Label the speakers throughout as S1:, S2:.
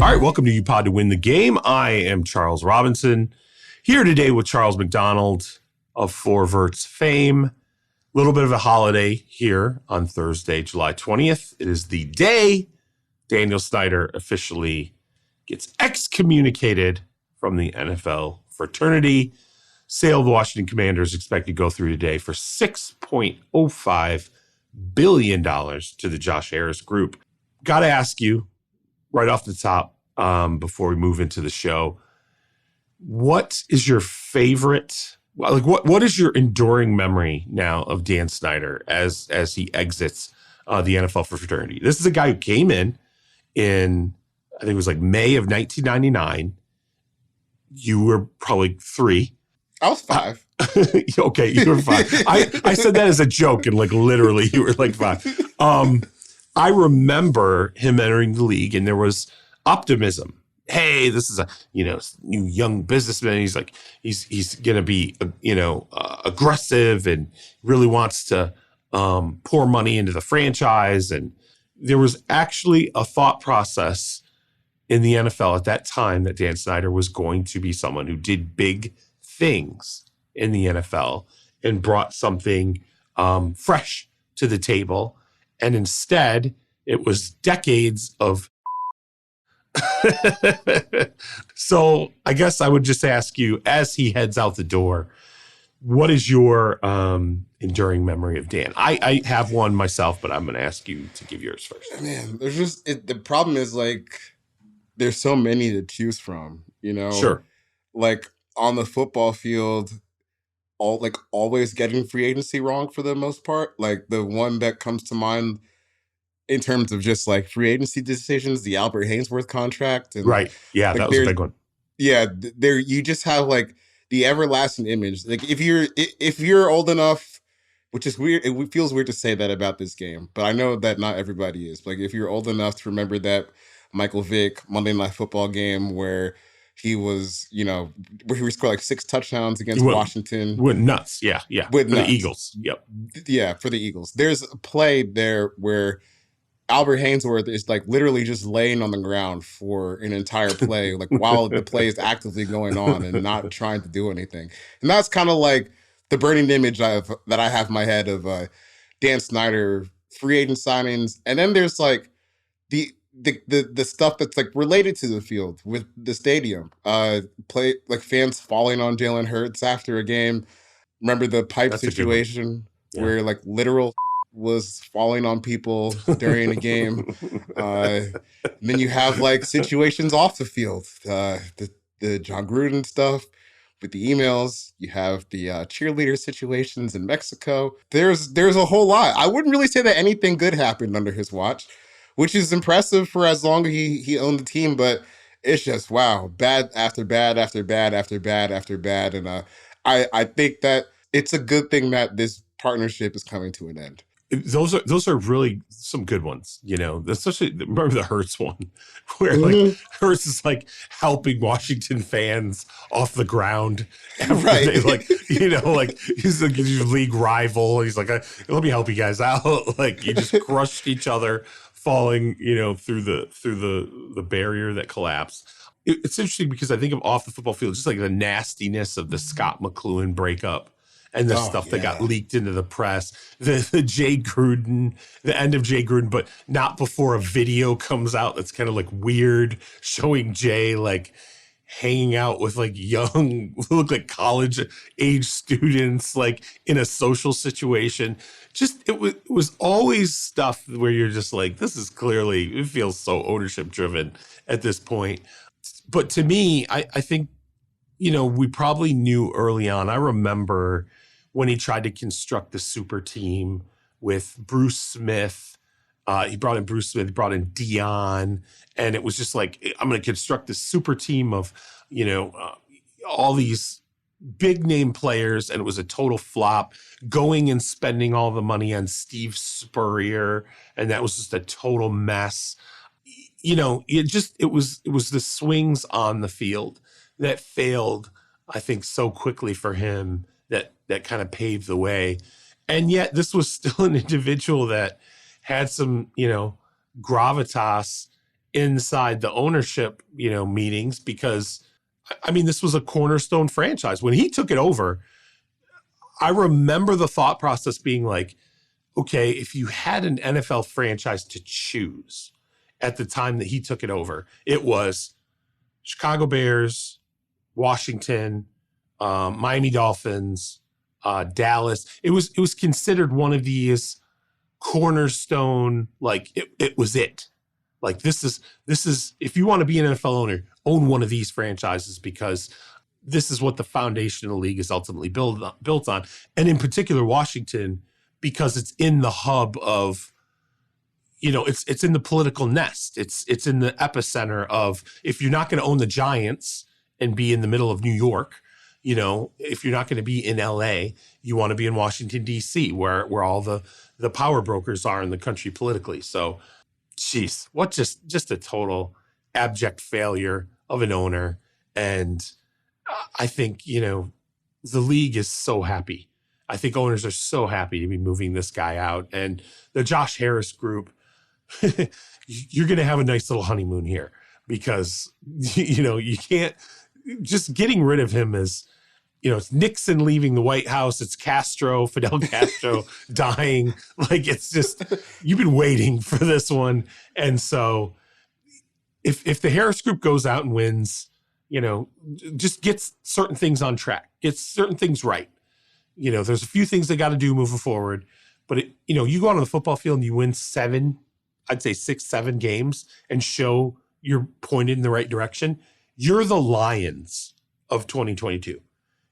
S1: All right, welcome to UPod to Win the Game. I am Charles Robinson, here today with Charles McDonald of Four Verts fame. A little bit of a holiday here on Thursday, July 20th. It is the day Daniel Snyder officially gets excommunicated from the NFL fraternity. Sale of the Washington Commanders expected to go through today for $6.05 billion to the Josh Harris Group. Got to ask you, right off the top, before we move into the show, what is your favorite, what is your enduring memory now of Dan Snyder as he exits the NFL fraternity? This is a guy who came in, I think it was like May of 1999. You were probably 3.
S2: I was 5.
S1: Okay, you were 5. I said that as a joke, and like literally you were like 5. I remember him entering the league, and there was optimism. Hey, this is a new young businessman. He's like he's gonna be aggressive and really wants to pour money into the franchise. And there was actually a thought process in the NFL at that time that Dan Snyder was going to be someone who did big things in the NFL and brought something fresh to the table. And instead, it was decades of. So I guess I would just ask you, as he heads out the door, what is your enduring memory of Dan? I have one myself, but I'm going to ask you to give yours first.
S2: Man, there's just the problem is like there's so many to choose from.
S1: Sure.
S2: Like on the football field, always getting free agency wrong for the most part. Like the one that comes to mind in terms of just like free agency decisions, the Albert Haynesworth contract. And
S1: right. Yeah,
S2: like,
S1: that was a big one.
S2: Yeah, there you just have like the everlasting image. Like if you're old enough, which is weird, it feels weird to say that about this game, but I know that not everybody is. Like if you're old enough to remember that Michael Vick Monday Night Football game where he was, where he scored like 6 touchdowns against Washington.
S1: Went nuts. Yeah. For the Eagles. Yep.
S2: Yeah, for the Eagles. There's a play there where Albert Haynesworth is like literally just laying on the ground for an entire play, like while the play is actively going on and not trying to do anything. And that's kind of like the burning image that I have in my head of Dan Snyder free agent signings. And then there's like the stuff that's like related to the field with the stadium, play like fans falling on Jalen Hurts after a game. Remember the pipe situation where like literal was falling on people during a game. Then you have like situations off the field, the John Gruden stuff with the emails. You have the cheerleader situations in Mexico. There's a whole lot. I wouldn't really say that anything good happened under his watch, which is impressive for as long as he owned the team, but it's just, wow, bad after bad after bad after bad after bad. And I think that it's a good thing that this partnership is coming to an end.
S1: Those are really some good ones, especially remember the Hurts one where like Hurts is like helping Washington fans off the ground.
S2: Right.
S1: They, like he's like his league rival. He's like, let me help you guys out. Like you just crushed each other falling, through the barrier that collapsed. It's interesting because I think of off the football field, just like the nastiness of the Scott McCloughan breakup. And the stuff that got leaked into the press, the Jay Gruden, the end of Jay Gruden, but not before a video comes out that's kind of like weird, showing Jay like hanging out with like young, look like college age students, like in a social situation. Just it was always stuff where you're just like, this is clearly, it feels so ownership driven at this point. But to me, I think, we probably knew early on. I remember when he tried to construct the super team with Bruce Smith. He brought in Bruce Smith, he brought in Dion, and it was just like, I'm going to construct this super team of, all these big name players, and it was a total flop. Going and spending all the money on Steve Spurrier, and that was just a total mess. It was the swings on the field that failed, I think, so quickly for him that kind of paved the way. And yet this was still an individual that had some, gravitas inside the ownership, meetings, because I mean, this was a cornerstone franchise. When he took it over, I remember the thought process being like, okay, if you had an NFL franchise to choose at the time that he took it over, it was Chicago Bears, Washington, Miami Dolphins, Dallas. It was considered one of these cornerstone, like it was it. Like this is if you want to be an NFL owner, own one of these franchises, because this is what the foundation of the league is ultimately built on. And in particular, Washington, because it's in the hub of, it's in the political nest. It's in the epicenter of, if you're not going to own the Giants and be in the middle of New York, if you're not going to be in LA, you want to be in Washington, D.C., where all the power brokers are in the country politically. So, geez, what just a total abject failure of an owner. And I think, the league is so happy. I think owners are so happy to be moving this guy out. And the Josh Harris group, you're going to have a nice little honeymoon here, because, you can't, just getting rid of him is, it's Nixon leaving the White House. It's Fidel Castro dying. Like, it's just, you've been waiting for this one. And so if the Harris group goes out and wins, just gets certain things on track, gets certain things right. There's a few things they got to do moving forward, but you go out on the football field and you win 6, 7 games and show you're pointed in the right direction. You're the Lions of 2022.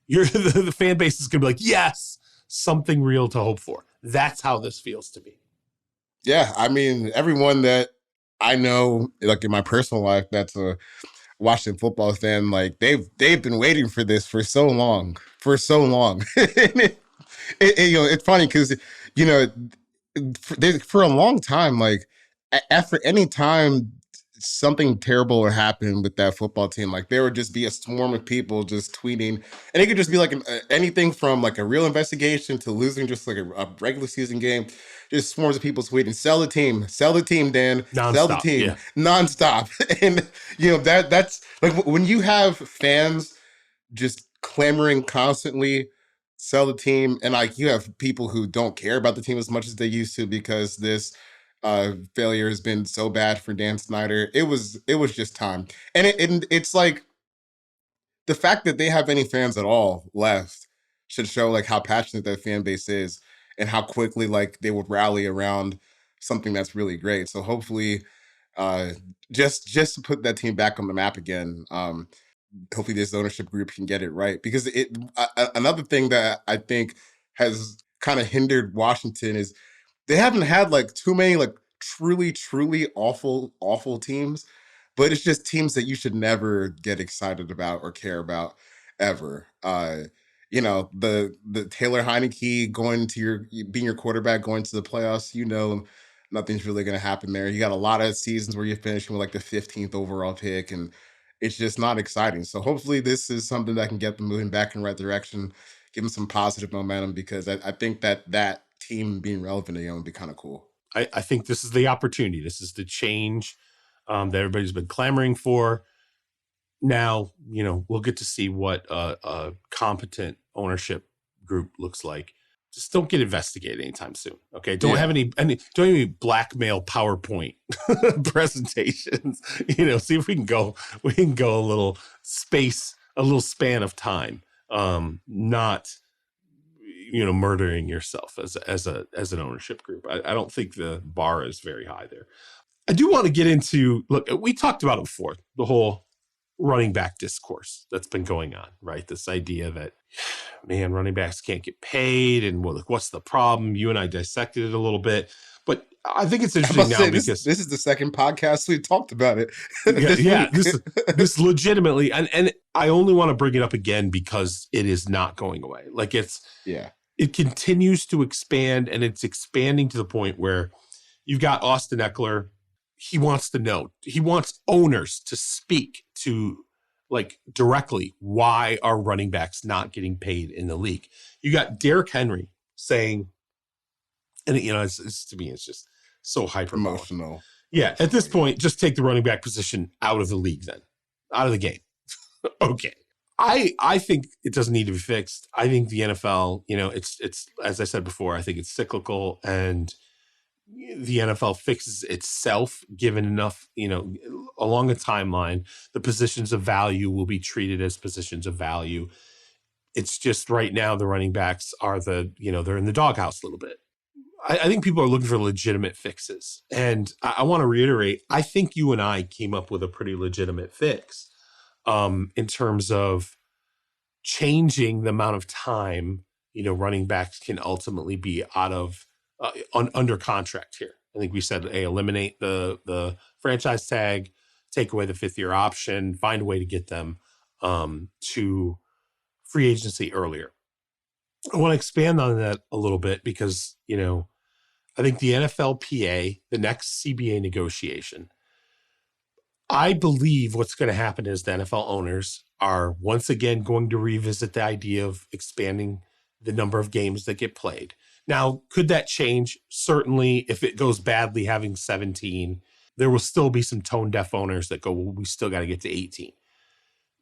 S1: You're the fan base is going to be like, yes, something real to hope for. That's how this feels to me.
S2: Yeah. I mean, everyone that I know, like in my personal life, that's a Washington football fan, like they've been waiting for this for so long. And it's funny because, for a long time, like after any time something terrible would happen with that football team, like there would just be a swarm of people just tweeting, and it could just be like anything from like a real investigation to losing just like a regular season game. Just swarms of people tweeting, sell the team, Dan, sell the team, nonstop. And that's like when you have fans just clamoring constantly, sell the team, and like you have people who don't care about the team as much as they used to because this failure has been so bad for Dan Snyder. It was just time. And it's like the fact that they have any fans at all left should show like how passionate that fan base is and how quickly like they would rally around something that's really great. So hopefully just to put that team back on the map again, hopefully this ownership group can get it right, because another thing that I think has kind of hindered Washington is they haven't had like too many like truly awful teams, but it's just teams that you should never get excited about or care about ever. The Taylor Heineke being your quarterback going to the playoffs, nothing's really going to happen there. You got a lot of seasons where you're finishing with like the 15th overall pick, and it's just not exciting. So hopefully this is something that can get them moving back in the right direction, give them some positive momentum, because I think that team being relevant again would be kind of cool.
S1: I think this is the opportunity. This is the change that everybody's been clamoring for. Now, we'll get to see what a competent ownership group looks like. Just don't get investigated anytime soon. Okay. Don't have any don't any blackmail PowerPoint presentations. See if we can go a little span of time. Not murdering yourself as an ownership group. I don't think the bar is very high there. I do want to get into, look, we talked about it before, the whole running back discourse that's been going on, right? This idea that, man, running backs can't get paid, and what's the problem? You and I dissected it a little bit, but I think it's interesting now because
S2: this is the second podcast we've talked about it.
S1: This legitimately, and I only want to bring it up again because it is not going away. Like it continues to expand, and it's expanding to the point where you've got Austin Eckler. He wants to know. He wants owners to speak to, like, directly, why are running backs not getting paid in the league? You got Derrick Henry saying, and it's to me, it's just so hyper
S2: emotional.
S1: Yeah, at this point, just take the running back position out of the league then. Out of the game. Okay. I think it doesn't need to be fixed. I think the NFL, it's as I said before, I think it's cyclical, and the NFL fixes itself given enough, along a timeline. The positions of value will be treated as positions of value. It's just right now the running backs are they're in the doghouse a little bit. I think people are looking for legitimate fixes. And I want to reiterate, I think you and I came up with a pretty legitimate fix in terms of changing the amount of time, running backs can ultimately be out of under contract here. I think we said, hey, eliminate the franchise tag, take away the 5th-year option, find a way to get them to free agency earlier. I want to expand on that a little bit because, I think the NFLPA, the next CBA negotiation, I believe what's going to happen is the NFL owners are once again going to revisit the idea of expanding the number of games that get played. Now, could that change? Certainly, if it goes badly having 17, there will still be some tone-deaf owners that go, well, we still got to get to 18.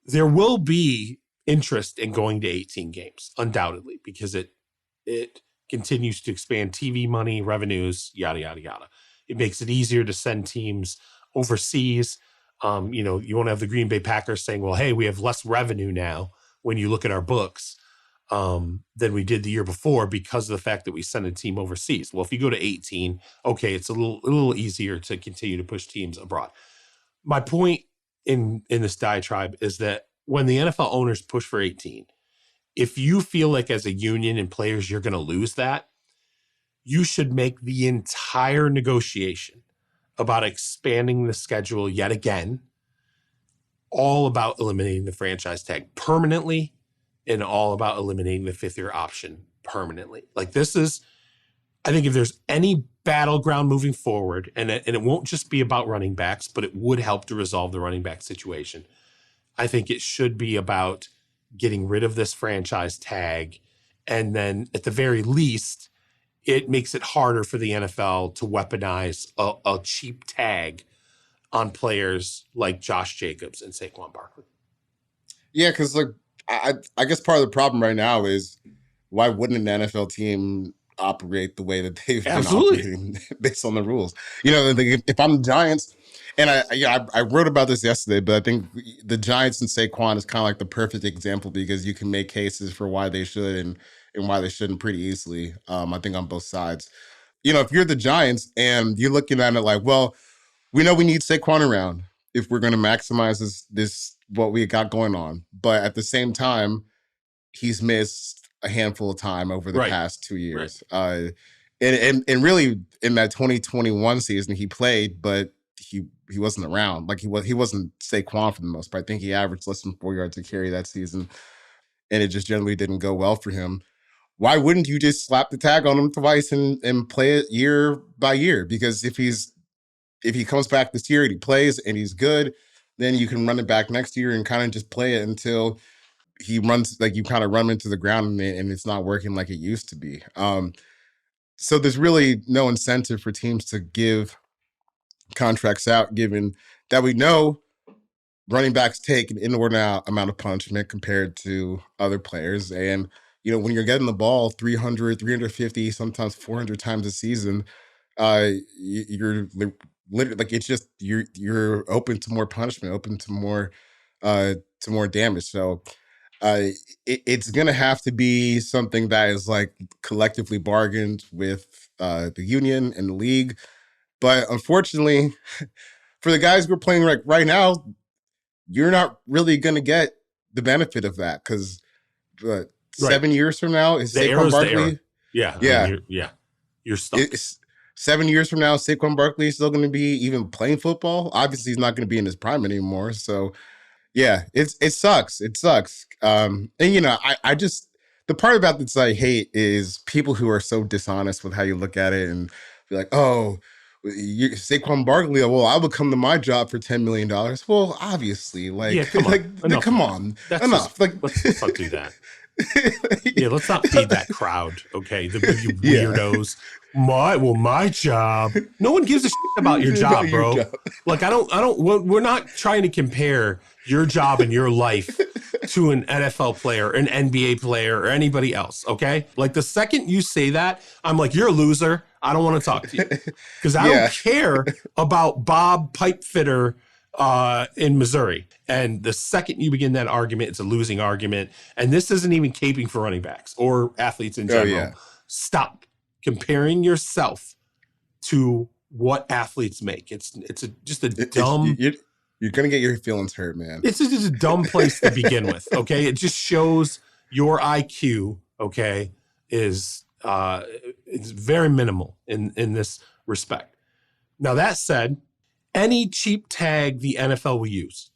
S1: There will be interest in going to 18 games, undoubtedly, because it continues to expand TV money, revenues, yada, yada, yada. It makes it easier to send teams overseas. You won't have the Green Bay Packers saying, well, hey, we have less revenue now when you look at our books than we did the year before because of the fact that we sent a team overseas. Well, if you go to 18, okay, it's a little easier to continue to push teams abroad. My point in this diatribe is that when the NFL owners push for 18, if you feel like as a union and players you're going to lose that, you should make the entire negotiation about expanding the schedule yet again, all about eliminating the franchise tag permanently and all about eliminating the 5th-year option permanently. Like this is, I think if there's any battleground moving forward, and it won't just be about running backs, but it would help to resolve the running back situation. I think it should be about getting rid of this franchise tag. And then at the very least, it makes it harder for the NFL to weaponize a cheap tag on players like Josh Jacobs and Saquon Barkley.
S2: Yeah, because I guess part of the problem right now is why wouldn't an NFL team operate the way that they've been operating based on the rules? If I'm the Giants, and I wrote about this yesterday, but I think the Giants and Saquon is kind of like the perfect example because you can make cases for why they should and why they shouldn't pretty easily. I think on both sides. If you're the Giants and you're looking at it like, well, we know we need Saquon around if we're going to maximize this what we got going on, but at the same time, he's missed a handful of time over the past 2 years. Right. And really in that 2021 season, he played, but he wasn't around. Like he wasn't Saquon for the most part. I think he averaged less than 4 yards a carry that season, and it just generally didn't go well for him. Why wouldn't you just slap the tag on him twice and play it year by year? Because if he comes back this year and he plays and he's good, then you can run it back next year and kind of just play it until he runs, like you kind of run into the ground and it's not working like it used to be. So there's really no incentive for teams to give contracts out, given that we know running backs take an inordinate amount of punishment compared to other players. And, when you're getting the ball 300, 350, sometimes 400 times a season, you're literally like, it's just, you're open to more punishment, open to more damage. So it's going to have to be something that is like collectively bargained with the union and the league. But unfortunately, for the guys we're playing right now, you're not really going to get the benefit of that because 7 years from now, is Saquon Barkley?
S1: Yeah. You're stuck.
S2: 7 years from now, Saquon Barkley is still going to be even playing football. Obviously, he's not going to be in his prime anymore. So, yeah, it sucks. It sucks. I just, the part about this I hate is people who are so dishonest with how you look at it and be like, oh, Saquon Barkley, well, I would come to my job for $10 million. Well, obviously,
S1: come on.
S2: come on.
S1: That's
S2: enough.
S1: let's not do that. Yeah, let's not feed that crowd, okay? You
S2: Yeah.
S1: weirdos. My job. No one gives a shit about your job, bro. Like, we're not trying to compare your job and your life to an NFL player, an NBA player, or anybody else, okay? Like, the second you say that, I'm like, you're a loser. I don't want to talk to you. Because I don't care about Bob Pipefitter in Missouri. And the second you begin that argument, it's a losing argument. And this isn't even caping for running backs or athletes in general.
S2: Yeah.
S1: Stop comparing yourself to what athletes make. It's just a dumb.
S2: You're gonna get your feelings hurt, man.
S1: It's just a dumb place to begin with. Okay, it just shows your IQ. Okay, is it's very minimal in this respect. Now that said, any cheap tag the NFL will use,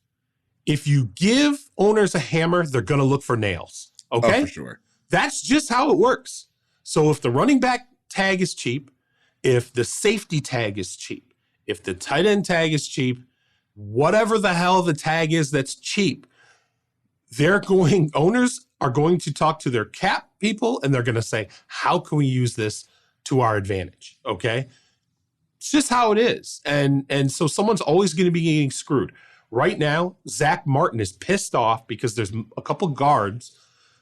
S1: if you give owners a hammer, they're going to look for nails. Okay?
S2: Oh, for sure.
S1: That's just how it works. So if the running back tag is cheap, if the safety tag is cheap, if the tight end tag is cheap, whatever the hell the tag is that's cheap, owners are going to talk to their cap people and they're going to say, how can we use this to our advantage? Okay? It's just how it is. And so someone's always going to be getting screwed. Right now, Zach Martin is pissed off because there's a couple guards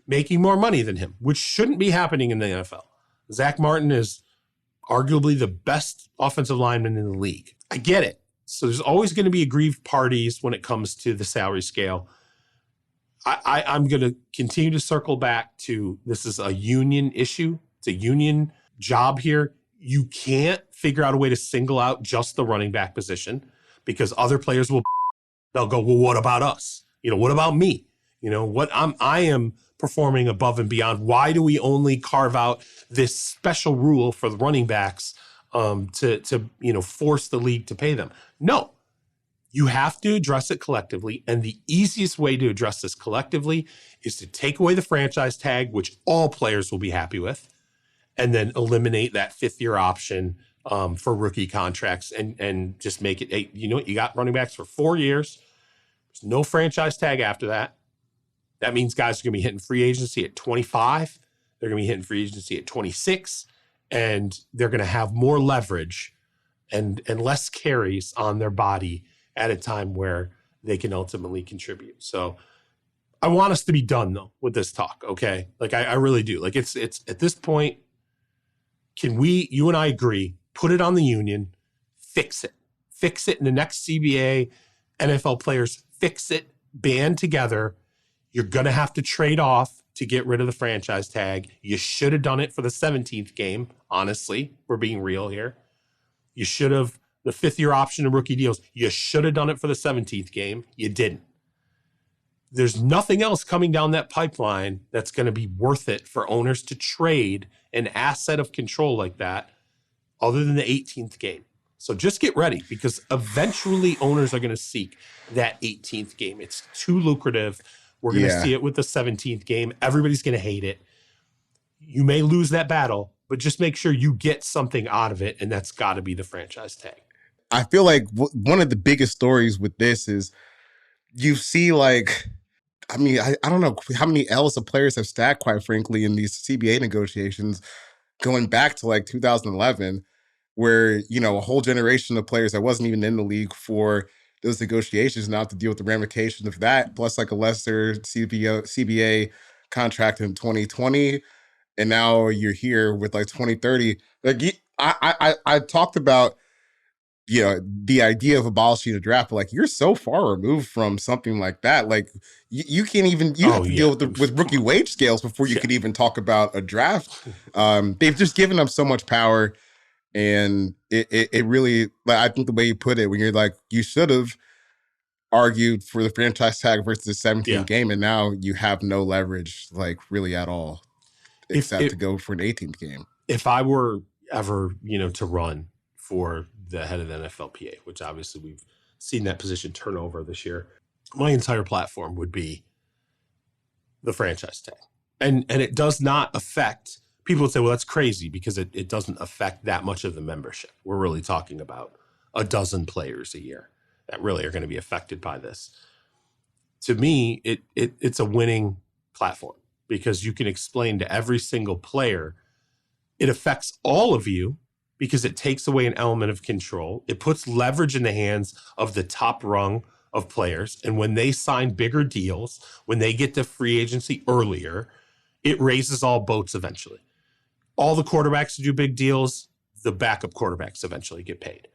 S1: making more money than him, which shouldn't be happening in the NFL. Zach Martin is arguably the best offensive lineman in the league. I get it. So there's always going to be aggrieved parties when it comes to the salary scale. I'm going to continue to circle back to this is a union issue. It's a union job here. You can't figure out a way to single out just the running back position because other players they'll go, well, what about us? What about me? I am performing above and beyond. Why do we only carve out this special rule for the running backs to force the league to pay them? No, you have to address it collectively. And the easiest way to address this collectively is to take away the franchise tag, which all players will be happy with, and then eliminate that fifth-year option for rookie contracts and just make it, you got running backs for 4 years. There's no franchise tag after that. That means guys are going to be hitting free agency at 25. They're going to be hitting free agency at 26. And they're going to have more leverage and less carries on their body at a time where they can ultimately contribute. So I want us to be done, though, with this talk, okay? Like, I really do. Like, it's at this point, you and I agree, put it on the union, fix it. Fix it in the next CBA. NFL players, fix it, band together. You're going to have to trade off to get rid of the franchise tag. You should have done it for the 17th game, honestly. We're being real here. You should have, the fifth-year option and rookie deals, you should have done it for the 17th game. You didn't. There's nothing else coming down that pipeline that's going to be worth it for owners to trade an asset of control like that other than the 18th game. So just get ready because eventually owners are going to seek that 18th game. It's too lucrative. We're going to see it with the 17th game. Everybody's going to hate it. You may lose that battle, but just make sure you get something out of it, and that's got to be the franchise tag.
S2: I feel like one of the biggest stories with this is you see, like, I mean, I don't know how many L's the players have stacked, quite frankly, in these CBA negotiations going back to like 2011, where, a whole generation of players that wasn't even in the league for those negotiations now have to deal with the ramifications of that, plus like a lesser CBA contract in 2020. And now you're here with like 2030. Like I talked about, the idea of abolishing the draft, but like you're so far removed from something like that. Like you can't even, have to deal with rookie wage scales before you could even talk about a draft. They've just given them so much power. And it really, like, I think the way you put it, when you're like, you should have argued for the franchise tag versus the 17th game, and now you have no leverage, like, really at all, except to go for an 18th game.
S1: If I were ever, to run for the head of the NFLPA, which obviously we've seen that position turn over this year, my entire platform would be the franchise tag. And it does not affect. People would say, well, that's crazy because it doesn't affect that much of the membership. We're really talking about a dozen players a year that really are going to be affected by this. To me, it's a winning platform. because you can explain to every single player. It affects all of you because it takes away an element of control. It puts leverage in the hands of the top rung of players. And when they sign bigger deals, when they get to free agency earlier, it raises all boats eventually. All the quarterbacks who do big deals, the backup quarterbacks eventually get paid.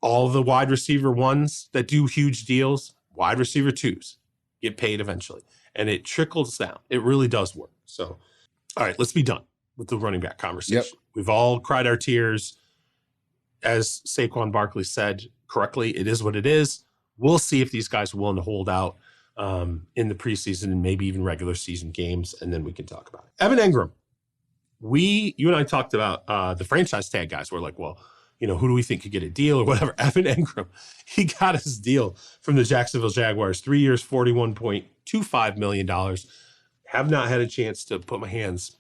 S1: All the wide receiver ones that do huge deals, wide receiver twos get paid eventually. And it trickles down. It really does work. So, all right, let's be done with the running back conversation.
S2: Yep.
S1: We've all cried our tears. As Saquon Barkley said correctly, it is what it is. We'll see if these guys are willing to hold out in the preseason and maybe even regular season games, and then we can talk about it. Evan Engram. You and I talked about the franchise tag guys. We're like, well, who do we think could get a deal or whatever? Evan Engram, he got his deal from the Jacksonville Jaguars, 3 years, $41.25 million. Have not had a chance to put my hands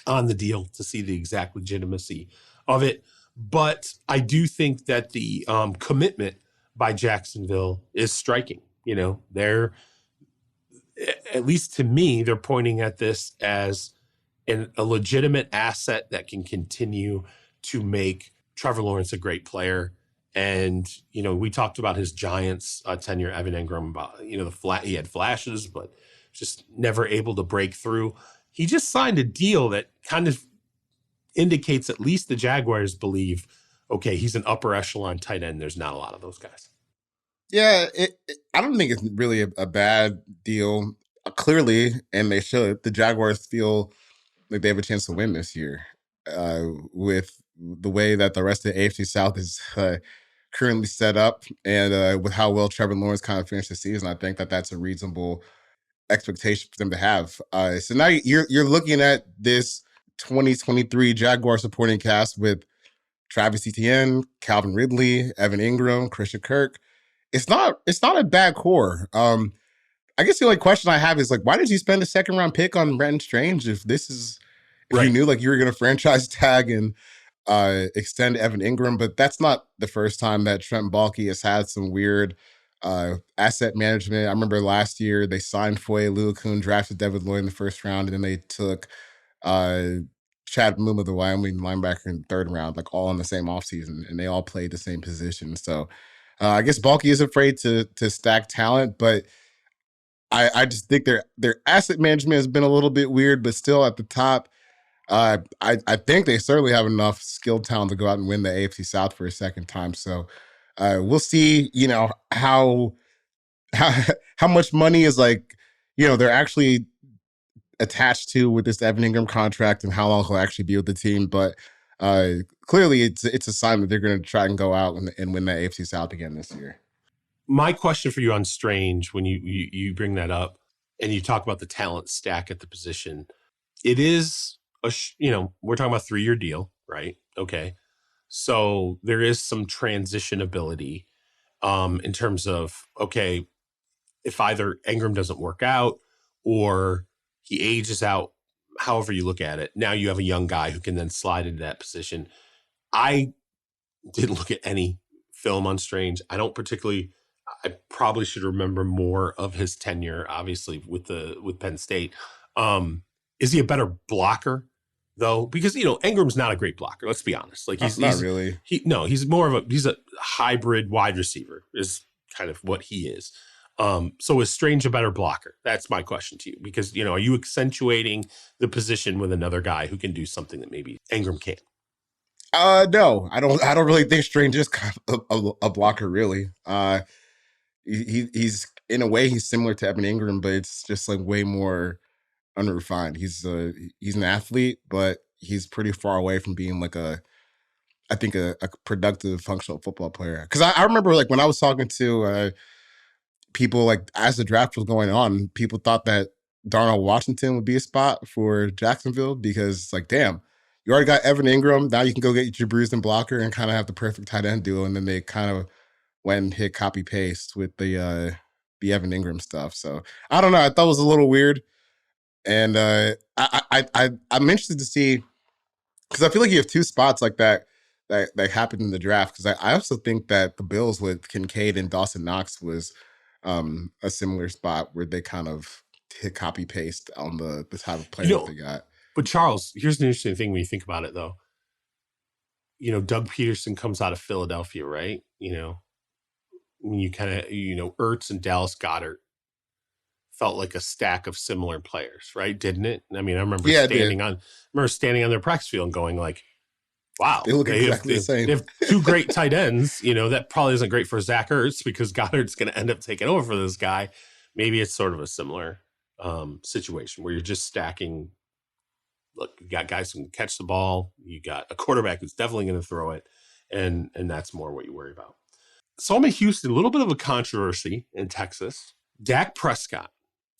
S1: on the deal to see the exact legitimacy of it. But I do think that the commitment by Jacksonville is striking. They're, at least to me, they're pointing at this as a legitimate asset that can continue to make Trevor Lawrence a great player. And, we talked about his Giants tenure, Evan Engram, about, he had flashes, but just never able to break through. He just signed a deal that kind of indicates at least the Jaguars believe, okay, he's an upper echelon tight end. There's not a lot of those guys.
S2: Yeah, I don't think it's really a bad deal. Clearly, and they should, the Jaguars feel like they have a chance to win this year with the way that the rest of the AFC South is currently set up, and with how well Trevor Lawrence kind of finished the season. I think that that's a reasonable expectation for them to have. So now you're looking at this 2023 Jaguar supporting cast with Travis Etienne, Calvin Ridley, Evan Engram, Christian Kirk. It's not a bad core. I guess the only question I have is why did you spend a second round pick on Brenton Strange if
S1: Right.
S2: you knew you were going to franchise tag and extend Evan Engram? But that's not the first time that Trent Baalke has had some weird asset management. I remember last year they signed Foye Oluokun, drafted David Lloyd in the first round, and then they took Chad Muma, the Wyoming linebacker, in the third round, all in the same offseason, and they all played the same position. So I guess Baalke is afraid to stack talent, but I just think their asset management has been a little bit weird, but still at the top. I think they certainly have enough skilled talent to go out and win the AFC South for a second time. So we'll see, how much money is they're actually attached to with this Evan Engram contract and how long he'll actually be with the team. But clearly it's a sign that they're going to try and go out and win the AFC South again this year.
S1: My question for you on Strange, when you bring that up and you talk about the talent stack at the position, it is we're talking about a 3-year deal, right? Okay. So there is some transition ability in terms of, okay, if either Engram doesn't work out or he ages out, however you look at it, now you have a young guy who can then slide into that position. I didn't look at any film on Strange. I probably should remember more of his tenure, obviously, with Penn State. Is he a better blocker, though? Because, Engram's not a great blocker. Let's be honest. He's
S2: not really.
S1: He's a hybrid wide receiver is kind of what he is. So is Strange a better blocker? That's my question to you. Because, are you accentuating the position with another guy who can do something that maybe Engram can't?
S2: No, I don't really think Strange is kind of a blocker, really. He's in a way he's similar to Evan Engram, but it's just way more unrefined. He's an athlete, but he's pretty far away from being a productive functional football player. Because I remember when I was talking to people as the draft was going on, people thought that Darnell Washington would be a spot for Jacksonville because damn, you already got Evan Engram. Now you can go get your bruised and blocker and kind of have the perfect tight end duo. And then they kind of went and hit copy paste with the Evan Engram stuff. So I don't know. I thought it was a little weird. And I'm interested to see, because I feel like you have two spots like that happened in the draft. Because I also think that the Bills with Kincaid and Dawson Knox was a similar spot where they kind of hit copy paste on the type of player
S1: You know,
S2: that they got.
S1: but Charles, here's an interesting thing when you think about it, though. You know, Doug Peterson comes out of Philadelphia, right? You know, when you kind of, you know, Ertz and Dallas Goedert felt like a stack of similar players, right? Didn't it? I mean, I remember standing on their practice field and going like, wow,
S2: they look exactly the same.
S1: They have two great tight ends. You know, that probably isn't great for Zach Ertz because Goddard's going to end up taking over for this guy. Maybe it's sort of a similar situation where you're just stacking. Look, you got guys who can catch the ball. You got a quarterback who's definitely going to throw it. And that's more what you worry about. So I'm in Houston, a little bit of a controversy in Texas. Dak Prescott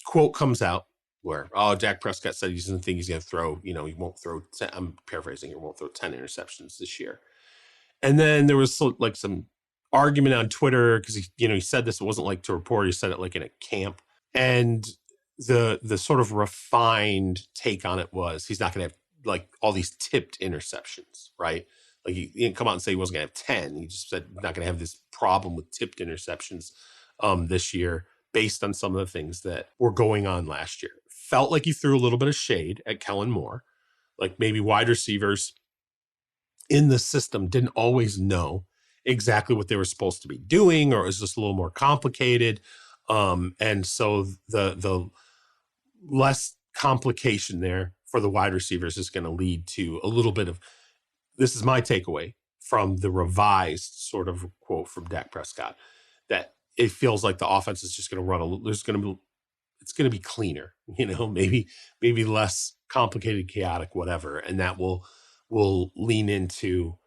S1: quote comes out where, Dak Prescott said he doesn't think he's going to throw, you know, he won't throw, I'm paraphrasing here, won't throw 10 interceptions this year. And then there was like some argument on Twitter because he said this, it wasn't like to report, he said it like in a camp. And the sort of refined take on it was he's not going to have like all these tipped interceptions, right? Like he didn't come out and say he wasn't going to have 10. He just said not going to have this problem with tipped interceptions this year based on some of the things that were going on last year. Felt like he threw a little bit of shade at Kellen Moore. Like maybe wide receivers in the system didn't always know exactly what they were supposed to be doing, or it was just a little more complicated. And so the less complication there for the wide receivers is going to lead to a little bit of, this is my takeaway from the revised sort of quote from Dak Prescott, that it feels like the offense is just going to run it's going to be cleaner, you know, maybe less complicated, chaotic, whatever. And that will lean into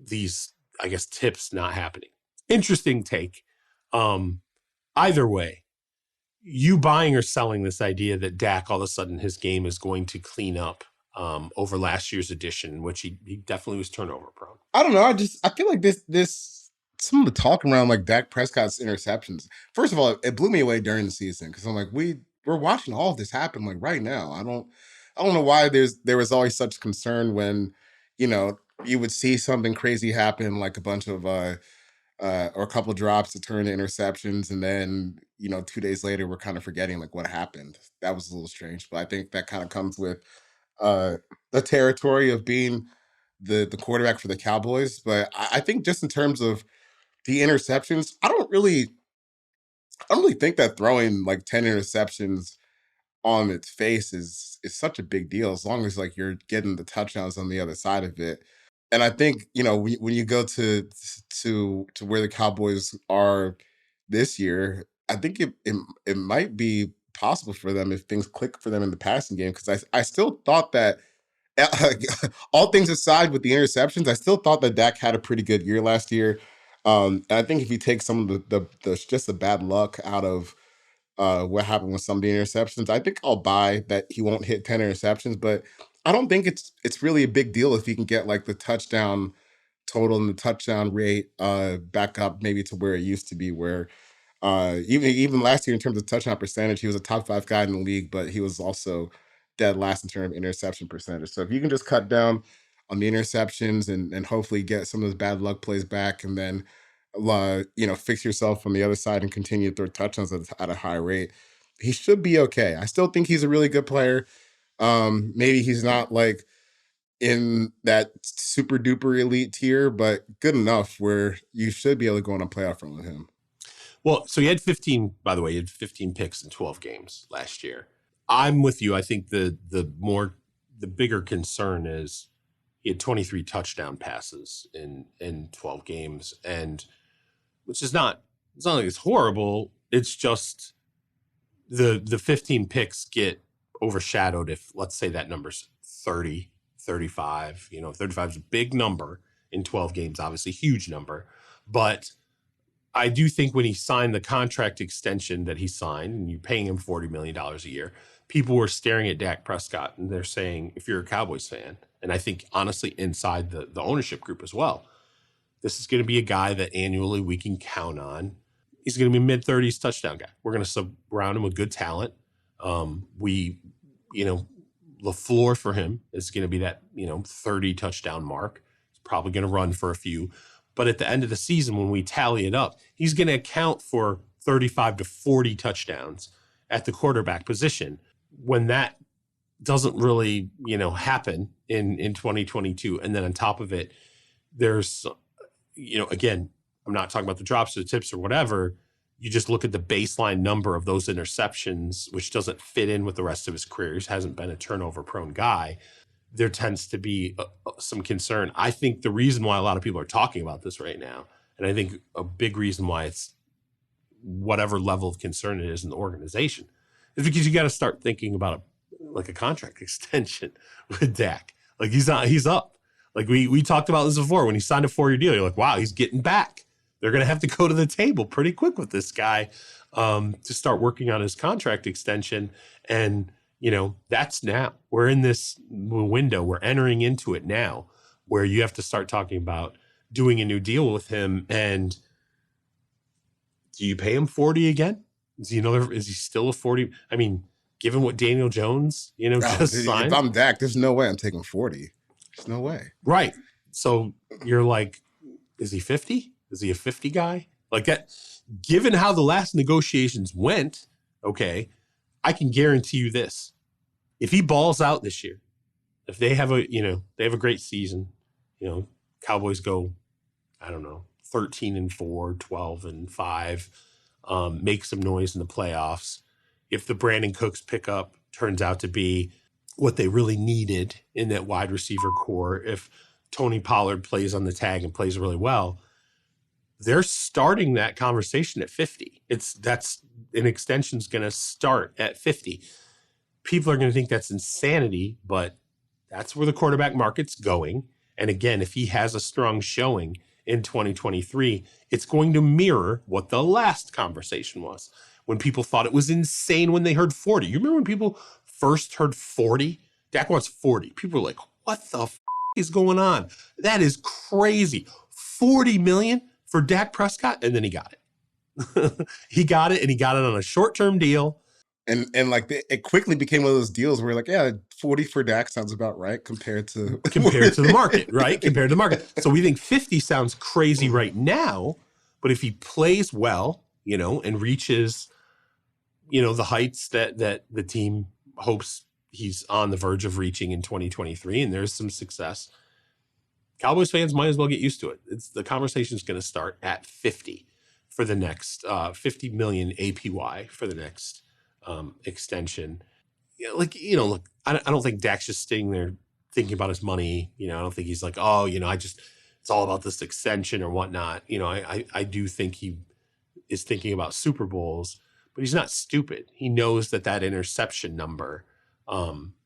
S1: these, I guess, tips not happening. Interesting take. Either way, you buying or selling this idea that Dak, all of a sudden, his game is going to clean up over last year's edition, in which he definitely was turnover prone.
S2: I don't know. I feel like this some of the talk around like Dak Prescott's interceptions. First of all, it blew me away during the season because I'm like, we're watching all of this happen like right now. I don't know why there was always such concern when, you know, you would see something crazy happen, like a bunch of or a couple drops to turn to interceptions, and then, you know, 2 days later we're kind of forgetting like what happened. That was a little strange, but I think that kind of comes with the territory of being the quarterback for the Cowboys. But I think just in terms of the interceptions, I don't really think that throwing like 10 interceptions on its face is such a big deal, as long as like you're getting the touchdowns on the other side of it. And I think, you know, when you go to where the Cowboys are this year, I think it might be possible for them if things click for them in the passing game, because I still thought that all things aside with the interceptions, I still thought that Dak had a pretty good year last year. And I think if you take some of the just the bad luck out of what happened with some of the interceptions, I think I'll buy that he won't hit 10 interceptions. But I don't think it's really a big deal if he can get like the touchdown total and the touchdown rate back up maybe to where it used to be, where even last year in terms of touchdown percentage, he was a top 5 guy in the league, but he was also dead last in terms of interception percentage. So if you can just cut down on the interceptions and hopefully get some of those bad luck plays back, and then you know, fix yourself on the other side and continue to throw touchdowns at a high rate, he should be okay. I still think he's a really good player. Maybe he's not like in that super duper elite tier, but good enough where you should be able to go on a playoff run with him.
S1: Well, so he had 15, by the way, he had 15 picks in 12 games last year. I'm with you. I think the bigger concern is he had 23 touchdown passes in 12 games, and which is not, it's not like it's horrible. It's just the 15 picks get overshadowed if, let's say, that number's 30, 35. You know, 35 is a big number in 12 games, obviously huge number. But I do think when he signed the contract extension that he signed, and you're paying him $40 million a year, people were staring at Dak Prescott and they're saying, if you're a Cowboys fan, and I think honestly inside the ownership group as well, this is going to be a guy that annually we can count on. He's going to be mid-30s touchdown guy. We're going to surround him with good talent. The floor for him is going to be that, 30 touchdown mark. He's probably going to run for a few. But at the end of the season, when we tally it up, he's going to account for 35 to 40 touchdowns at the quarterback position. When that doesn't really, happen in 2022. And then on top of it, there's, again, I'm not talking about the drops or the tips or whatever. You just look at the baseline number of those interceptions, which doesn't fit in with the rest of his career. He hasn't been a turnover prone guy. There tends to be some concern. I think the reason why a lot of people are talking about this right now, and I think a big reason why it's whatever level of concern it is in the organization, is because you got to start thinking about a contract extension with Dak. Like he's up. Like we talked about this before. When he signed a 4-year deal, you're like, wow, he's getting back. They're going to have to go to the table pretty quick with this guy to start working on his contract extension. And, that's now. We're in this window. We're entering into it now where you have to start talking about doing a new deal with him. And do you pay him 40 again? Is he still a 40? I mean, given what Daniel Jones, just signed.
S2: If I'm Dak, there's no way I'm taking 40. There's no way.
S1: Right. So you're like, is he 50? Is he a 50 guy? Like that, given how the last negotiations went, okay, I can guarantee you this. If he balls out this year, if they have a great season, Cowboys go, 13-4, 12-5, make some noise in the playoffs. If the Brandon Cooks pickup turns out to be what they really needed in that wide receiver core, if Tony Pollard plays on the tag and plays really well, they're starting that conversation at 50. That's an extension's going to start at 50. People are going to think that's insanity, but that's where the quarterback market's going. And again, if he has a strong showing in 2023, it's going to mirror what the last conversation was when people thought it was insane when they heard 40. You remember when people first heard 40? Dak wants 40. People were like, what the is going on? That is crazy. 40 million for Dak Prescott? And then he got it. He got it, and he got it on a short-term deal.
S2: And it quickly became one of those deals where like, yeah, 40 for Dak sounds about right compared to
S1: the market, right? Compared to the market. So we think 50 sounds crazy right now, but if he plays well, and reaches, the heights that the team hopes he's on the verge of reaching in 2023, and there's some success, Cowboys fans might as well get used to it. The conversation is going to start at 50 for the next 50 million APY for the next extension. Look, I don't think Dak's just sitting there thinking about his money. I don't think he's like, oh, it's all about this extension or whatnot. I do think he is thinking about Super Bowls, but he's not stupid. He knows that interception number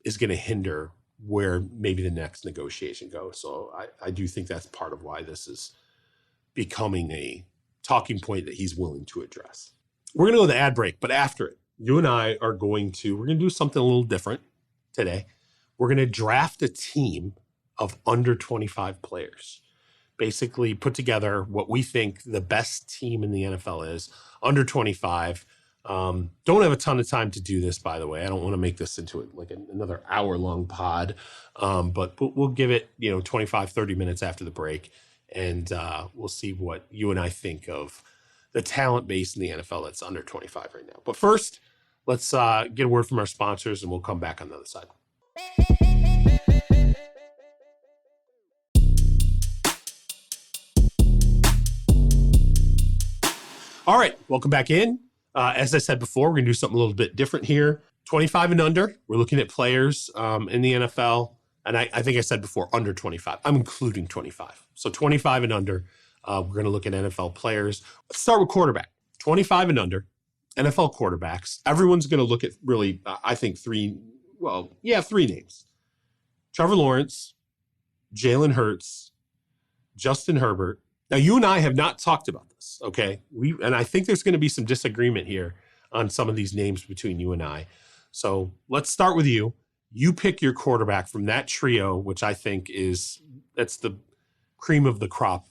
S1: is going to hinder where maybe the next negotiation goes. So I do think that's part of why this is becoming a talking point that he's willing to address. We're going to go to the ad break, but after it, you and I we're going to do something a little different today. We're going to draft a team of under 25 players. Basically put together what we think the best team in the NFL is, under 25. Don't have a ton of time to do this, by the way. I don't want to make this into another hour-long pod, but we'll give it 25, 30 minutes after the break, and we'll see what you and I think of the talent base in the NFL that's under 25 right now. But first, let's get a word from our sponsors, and we'll come back on the other side. All right, welcome back in. As I said before, we're going to do something a little bit different here. 25 and under, we're looking at players in the NFL. And I think I said before, under 25. I'm including 25. So 25 and under, we're going to look at NFL players. Let's start with quarterback. 25 and under, NFL quarterbacks. Everyone's going to look at really, I think, three names. Trevor Lawrence, Jalen Hurts, Justin Herbert. Now, you and I have not talked about this, okay? And I think there's going to be some disagreement here on some of these names between you and I. So let's start with you. You pick your quarterback from that trio, which I think that's the cream of the crop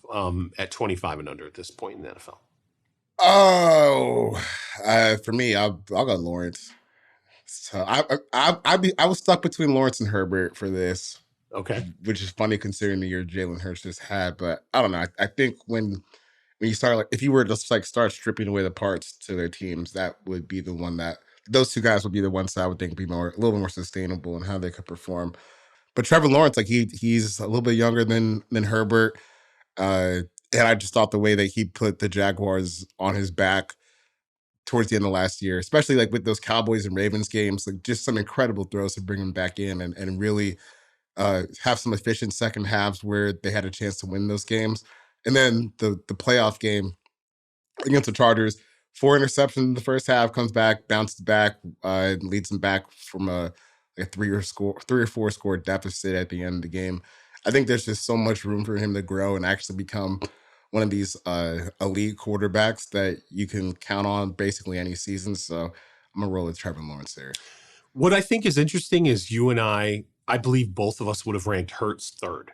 S1: at 25 and under at this point in the NFL.
S2: Oh, for me, I'll go Lawrence. So I was stuck between Lawrence and Herbert for this.
S1: Okay.
S2: Which is funny considering the year Jalen Hurts just had, but I don't know. I think when you start, if you were to start stripping away the parts to their teams, that would be the one that those two guys would be the ones that I would think be a little bit more sustainable and how they could perform. But Trevor Lawrence, like he's a little bit younger than Herbert. And I just thought the way that he put the Jaguars on his back towards the end of last year, especially like with those Cowboys and Ravens games, like just some incredible throws to bring him back in and really have some efficient second halves where they had a chance to win those games. And then the playoff game against the Chargers, 4 interceptions in the first half, comes back, bounces back, leads them back from a 3 or 4 score deficit at the end of the game. I think there's just so much room for him to grow and actually become one of these elite quarterbacks that you can count on basically any season. So I'm gonna roll with Trevor Lawrence there.
S1: What I think is interesting is you and I believe both of us would have ranked Hurts third.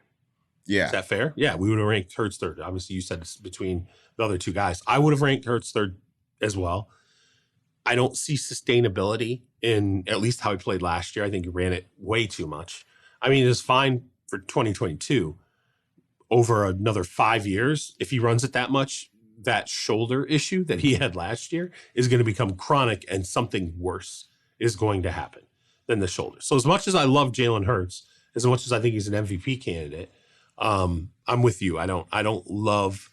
S2: Yeah.
S1: Is that fair? Yeah, we would have ranked Hurts third. Obviously, you said it's between the other two guys. I would have ranked Hurts third as well. I don't see sustainability in at least how he played last year. I think he ran it way too much. I mean, it's fine for 2022. Over another 5 years, if he runs it that much, that shoulder issue that he had last year is going to become chronic, and something worse is going to happen than the shoulder. So as much as I love Jalen Hurts, as much as I think he's an MVP candidate, I'm with you. I don't love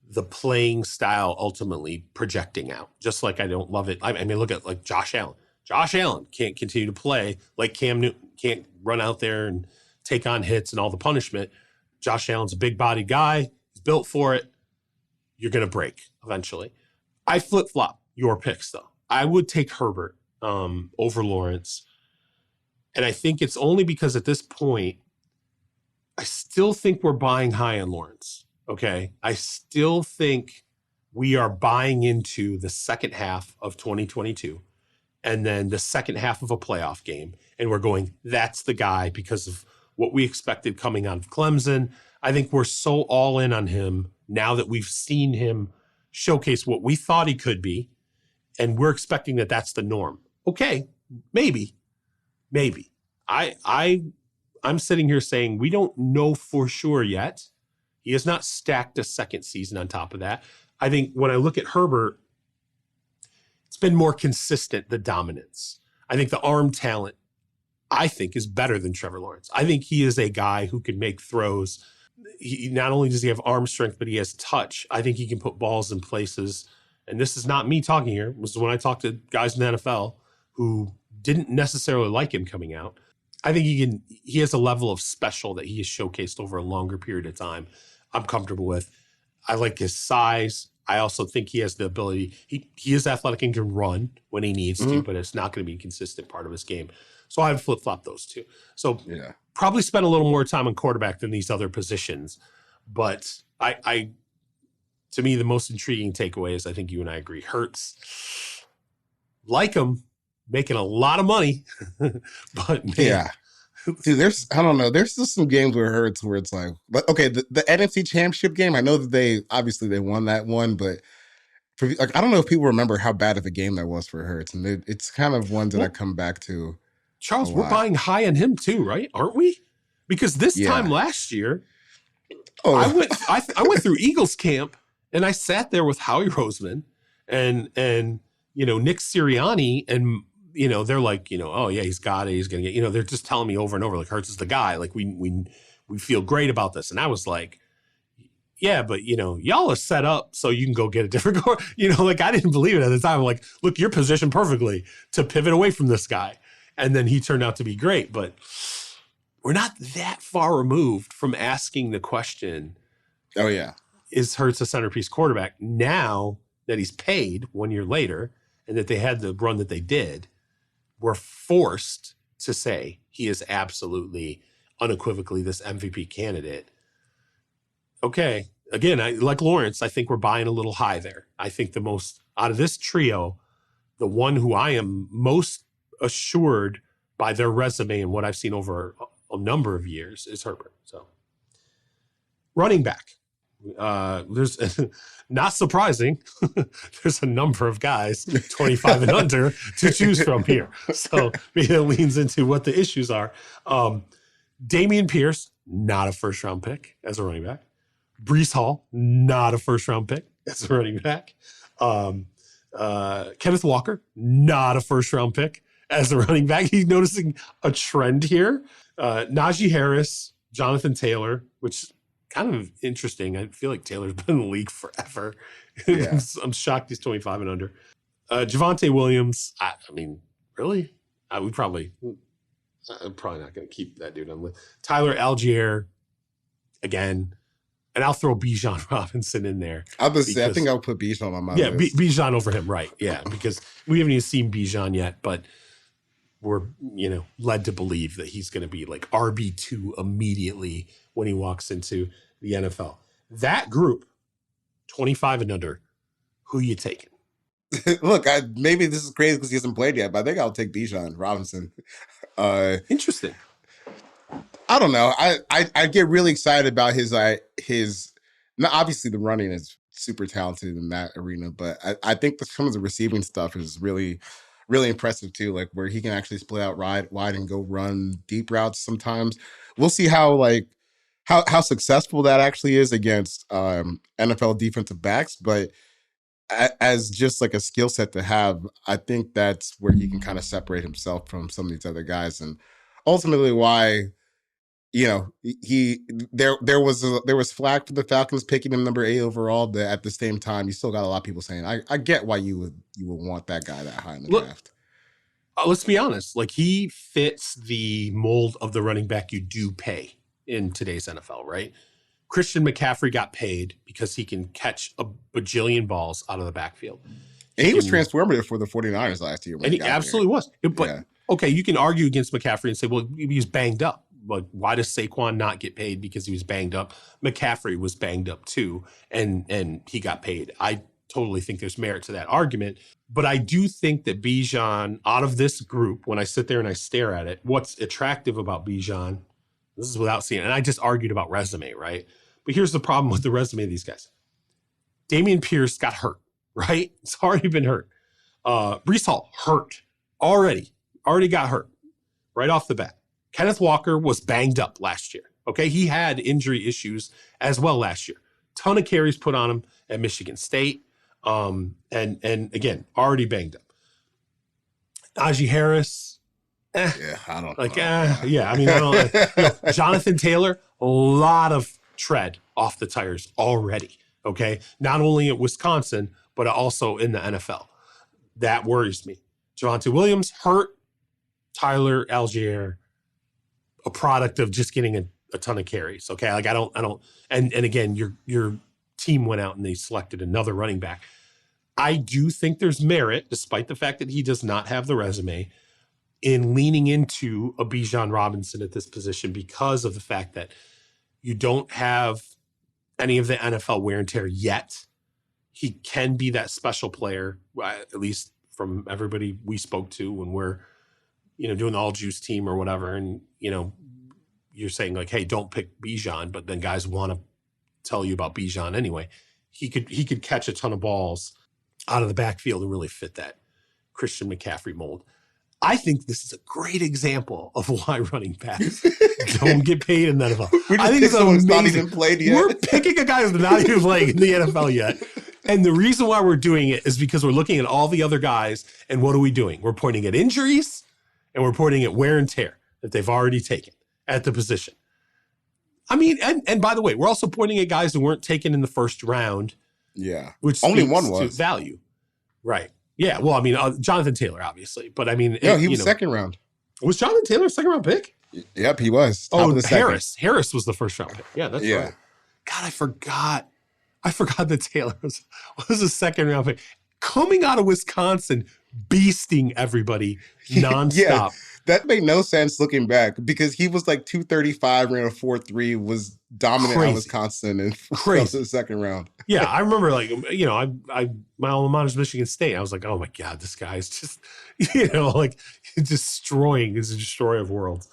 S1: the playing style ultimately projecting out, just like I don't love it. I mean, look at like Josh Allen. Josh Allen can't continue to play like Cam Newton, can't run out there and take on hits and all the punishment. Josh Allen's a big body guy. He's built for it. You're going to break eventually. I flip-flop your picks, though. I would take Herbert over Lawrence. And I think it's only because at this point, I still think we're buying high on Lawrence. Okay. I still think we are buying into the second half of 2022 and then the second half of a playoff game. And we're going, that's the guy because of what we expected coming out of Clemson. I think we're so all in on him now that we've seen him showcase what we thought he could be. And we're expecting that that's the norm. Okay. Maybe. I'm sitting here saying we don't know for sure yet. He has not stacked a second season on top of that. I think when I look at Herbert, it's been more consistent, the dominance. I think the arm talent, I think, is better than Trevor Lawrence. I think he is a guy who can make throws. He not only does he have arm strength, but he has touch. I think he can put balls in places. And this is not me talking here. This is when I talk to guys in the NFL who didn't necessarily like him coming out. I think he has a level of special that he has showcased over a longer period of time. I'm comfortable with. I like his size. I also think he has the ability. He is athletic and can run when he needs to, but it's not going to be a consistent part of his game. So I would flip-flop those two. So probably spend a little more time on quarterback than these other positions. But I to me, the most intriguing takeaway is I think you and I agree. Hurts, like him, making a lot of money. But man,
S2: yeah. Dude, there's just some games where it hurts where it's like, but okay, the NFC Championship game, I know that they won that one, but I don't know if people remember how bad of a game that was for Hurts, and it's kind of ones that I come back to.
S1: Charles, we're buying high on him too, right? Aren't we? Because this time last year, I went through Eagles camp and I sat there with Howie Roseman and Nick Sirianni and. They're like, oh yeah, he's got it. He's going to get, they're just telling me over and over, like Hurts is the guy. Like we feel great about this. And I was like, yeah, but y'all are set up so you can go get a different core. Like I didn't believe it at the time. I'm like, look, you're positioned perfectly to pivot away from this guy. And then he turned out to be great, but we're not that far removed from asking the question.
S2: Oh yeah.
S1: Is Hurts a centerpiece quarterback now that he's paid 1 year later and that they had the run that they did? We're forced to say he is absolutely, unequivocally this MVP candidate. Okay. Again, like Lawrence, I think we're buying a little high there. I think the most, out of this trio, the one who I am most assured by their resume and what I've seen over a number of years is Herbert. So, running back. There's not surprising. There's a number of guys 25 and under to choose from here. So maybe it leans into what the issues are. Dameon Pierce, not a first round pick as a running back. Breece Hall, not a first round pick as a running back. Kenneth Walker, not a first-round pick as a running back. He's noticing a trend here. Najee Harris, Jonathan Taylor, which kind of interesting. I feel like Taylor's been in the league forever.
S2: Yeah.
S1: I'm shocked he's 25 and under. Javonte Williams, I mean, really? I'm probably not going to keep that dude on. Tyler Algier, again. And I'll throw Bijan Robinson in there.
S2: I think I'll put Bijan on my
S1: list.
S2: list.
S1: Bijan over him, right. Yeah, because we haven't even seen Bijan yet, but we're, led to believe that he's going to be like RB2 immediately when he walks into the NFL. That group, 25 and under, who you taking?
S2: Look, maybe this is crazy because he hasn't played yet, but I think I'll take Bijan Robinson.
S1: Interesting.
S2: I don't know. I get really excited about his. Now obviously the running is super talented in that arena, but I think some of the receiving stuff is really, really impressive too. Like where he can actually split out wide and go run deep routes. Sometimes we'll see how successful that actually is against NFL defensive backs, but as just like a skill set to have, I think that's where he can kind of separate himself from some of these other guys, and ultimately why. There was flack for the Falcons picking him number 8 overall, but at the same time, you still got a lot of people saying, I get why you would want that guy that high in the draft.
S1: Let's be honest. Like he fits the mold of the running back you do pay in today's NFL, right? Christian McCaffrey got paid because he can catch a bajillion balls out of the backfield.
S2: And he was transformative for the 49ers last year.
S1: And he absolutely was. But okay, you can argue against McCaffrey and say, well, he was banged up. Like, why does Saquon not get paid because he was banged up? McCaffrey was banged up too, and he got paid. I totally think there's merit to that argument, but I do think that Bijan, out of this group, when I sit there and I stare at it, what's attractive about Bijan, this is without seeing it, and I just argued about resume, right? But here's the problem with the resume of these guys. Dameon Pierce got hurt, right? It's already been hurt. Breece Hall, hurt. Already got hurt right off the bat. Kenneth Walker was banged up last year. Okay, he had injury issues as well last year. Ton of carries put on him at Michigan State, and again already banged up. Najee Harris,
S2: yeah, I don't
S1: like, yeah. I mean, I don't, Jonathan Taylor, a lot of tread off the tires already. Okay, not only at Wisconsin but also in the NFL. That worries me. Javonte Williams hurt. Tyler Algier, a product of just getting a ton of carries. Okay. Like I don't, and again, your team went out and they selected another running back. I do think there's merit, despite the fact that he does not have the resume, in leaning into a Bijan Robinson at this position because of the fact that you don't have any of the NFL wear and tear yet. He can be that special player, at least from everybody we spoke to when we're, doing the all juice team or whatever. And, you're saying like, hey, don't pick Bijan, but then guys want to tell you about Bijan anyway. He could catch a ton of balls out of the backfield and really fit that Christian McCaffrey mold. I think this is a great example of why running backs don't get paid in the NFL. I think it's amazing.
S2: Not even played yet.
S1: We're picking a guy who's not even playing in the NFL yet. And the reason why we're doing it is because we're looking at all the other guys, and what are we doing? We're pointing at injuries, and we're pointing at wear and tear that they've already taken at the position. I mean, and by the way, we're also pointing at guys who weren't taken in the first round.
S2: Yeah.
S1: Which
S2: only one was.
S1: To value. Right. Yeah. Well, I mean, Jonathan Taylor, obviously. But I mean.
S2: No, he was second round.
S1: Was Jonathan Taylor a second round pick?
S2: Yep, he was.
S1: Harris. Harris was the first round pick. Yeah, that's right. God, I forgot that Taylor was a second round pick. Coming out of Wisconsin, beasting everybody nonstop.
S2: Yeah, that made no sense looking back because he was like 235, ran a 4.3, was dominant at Wisconsin and fell to the second round.
S1: Yeah, I remember my alma mater's Michigan State. I was like, oh my God, this guy's just, like destroying. He's a destroyer of worlds.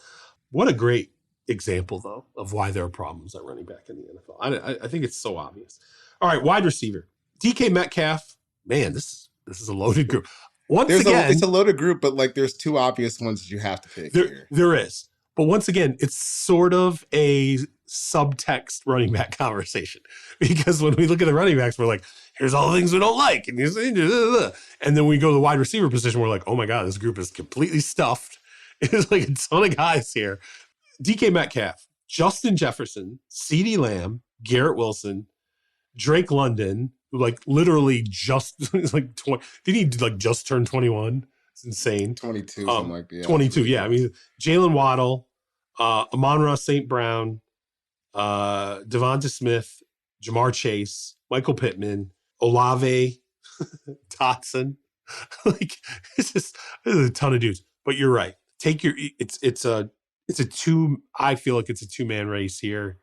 S1: What a great example, though, of why there are problems at running back in the NFL. I think it's so obvious. All right, wide receiver. DK Metcalf. Man, this is a loaded group.
S2: It's a loaded group, but like there's two obvious ones that you have to pick here.
S1: There is. But once again, it's sort of a subtext running back conversation, because when we look at the running backs, we're like, here's all the things we don't like. And then we go to the wide receiver position. We're like, oh my God, this group is completely stuffed. It's like a ton of guys here. DK Metcalf, Justin Jefferson, CeeDee Lamb, Garrett Wilson, Drake London, who like literally just like 20, did he like just turn 21? It's insane.
S2: 22, something like that.
S1: 22, yeah. I mean, Jalen Waddle, Amon-Ra St. Brown, Devonta Smith, Jamar Chase, Michael Pittman, Olave, Dotson. Like there's a ton of dudes. But you're right. Take your I feel like it's a two-man race here.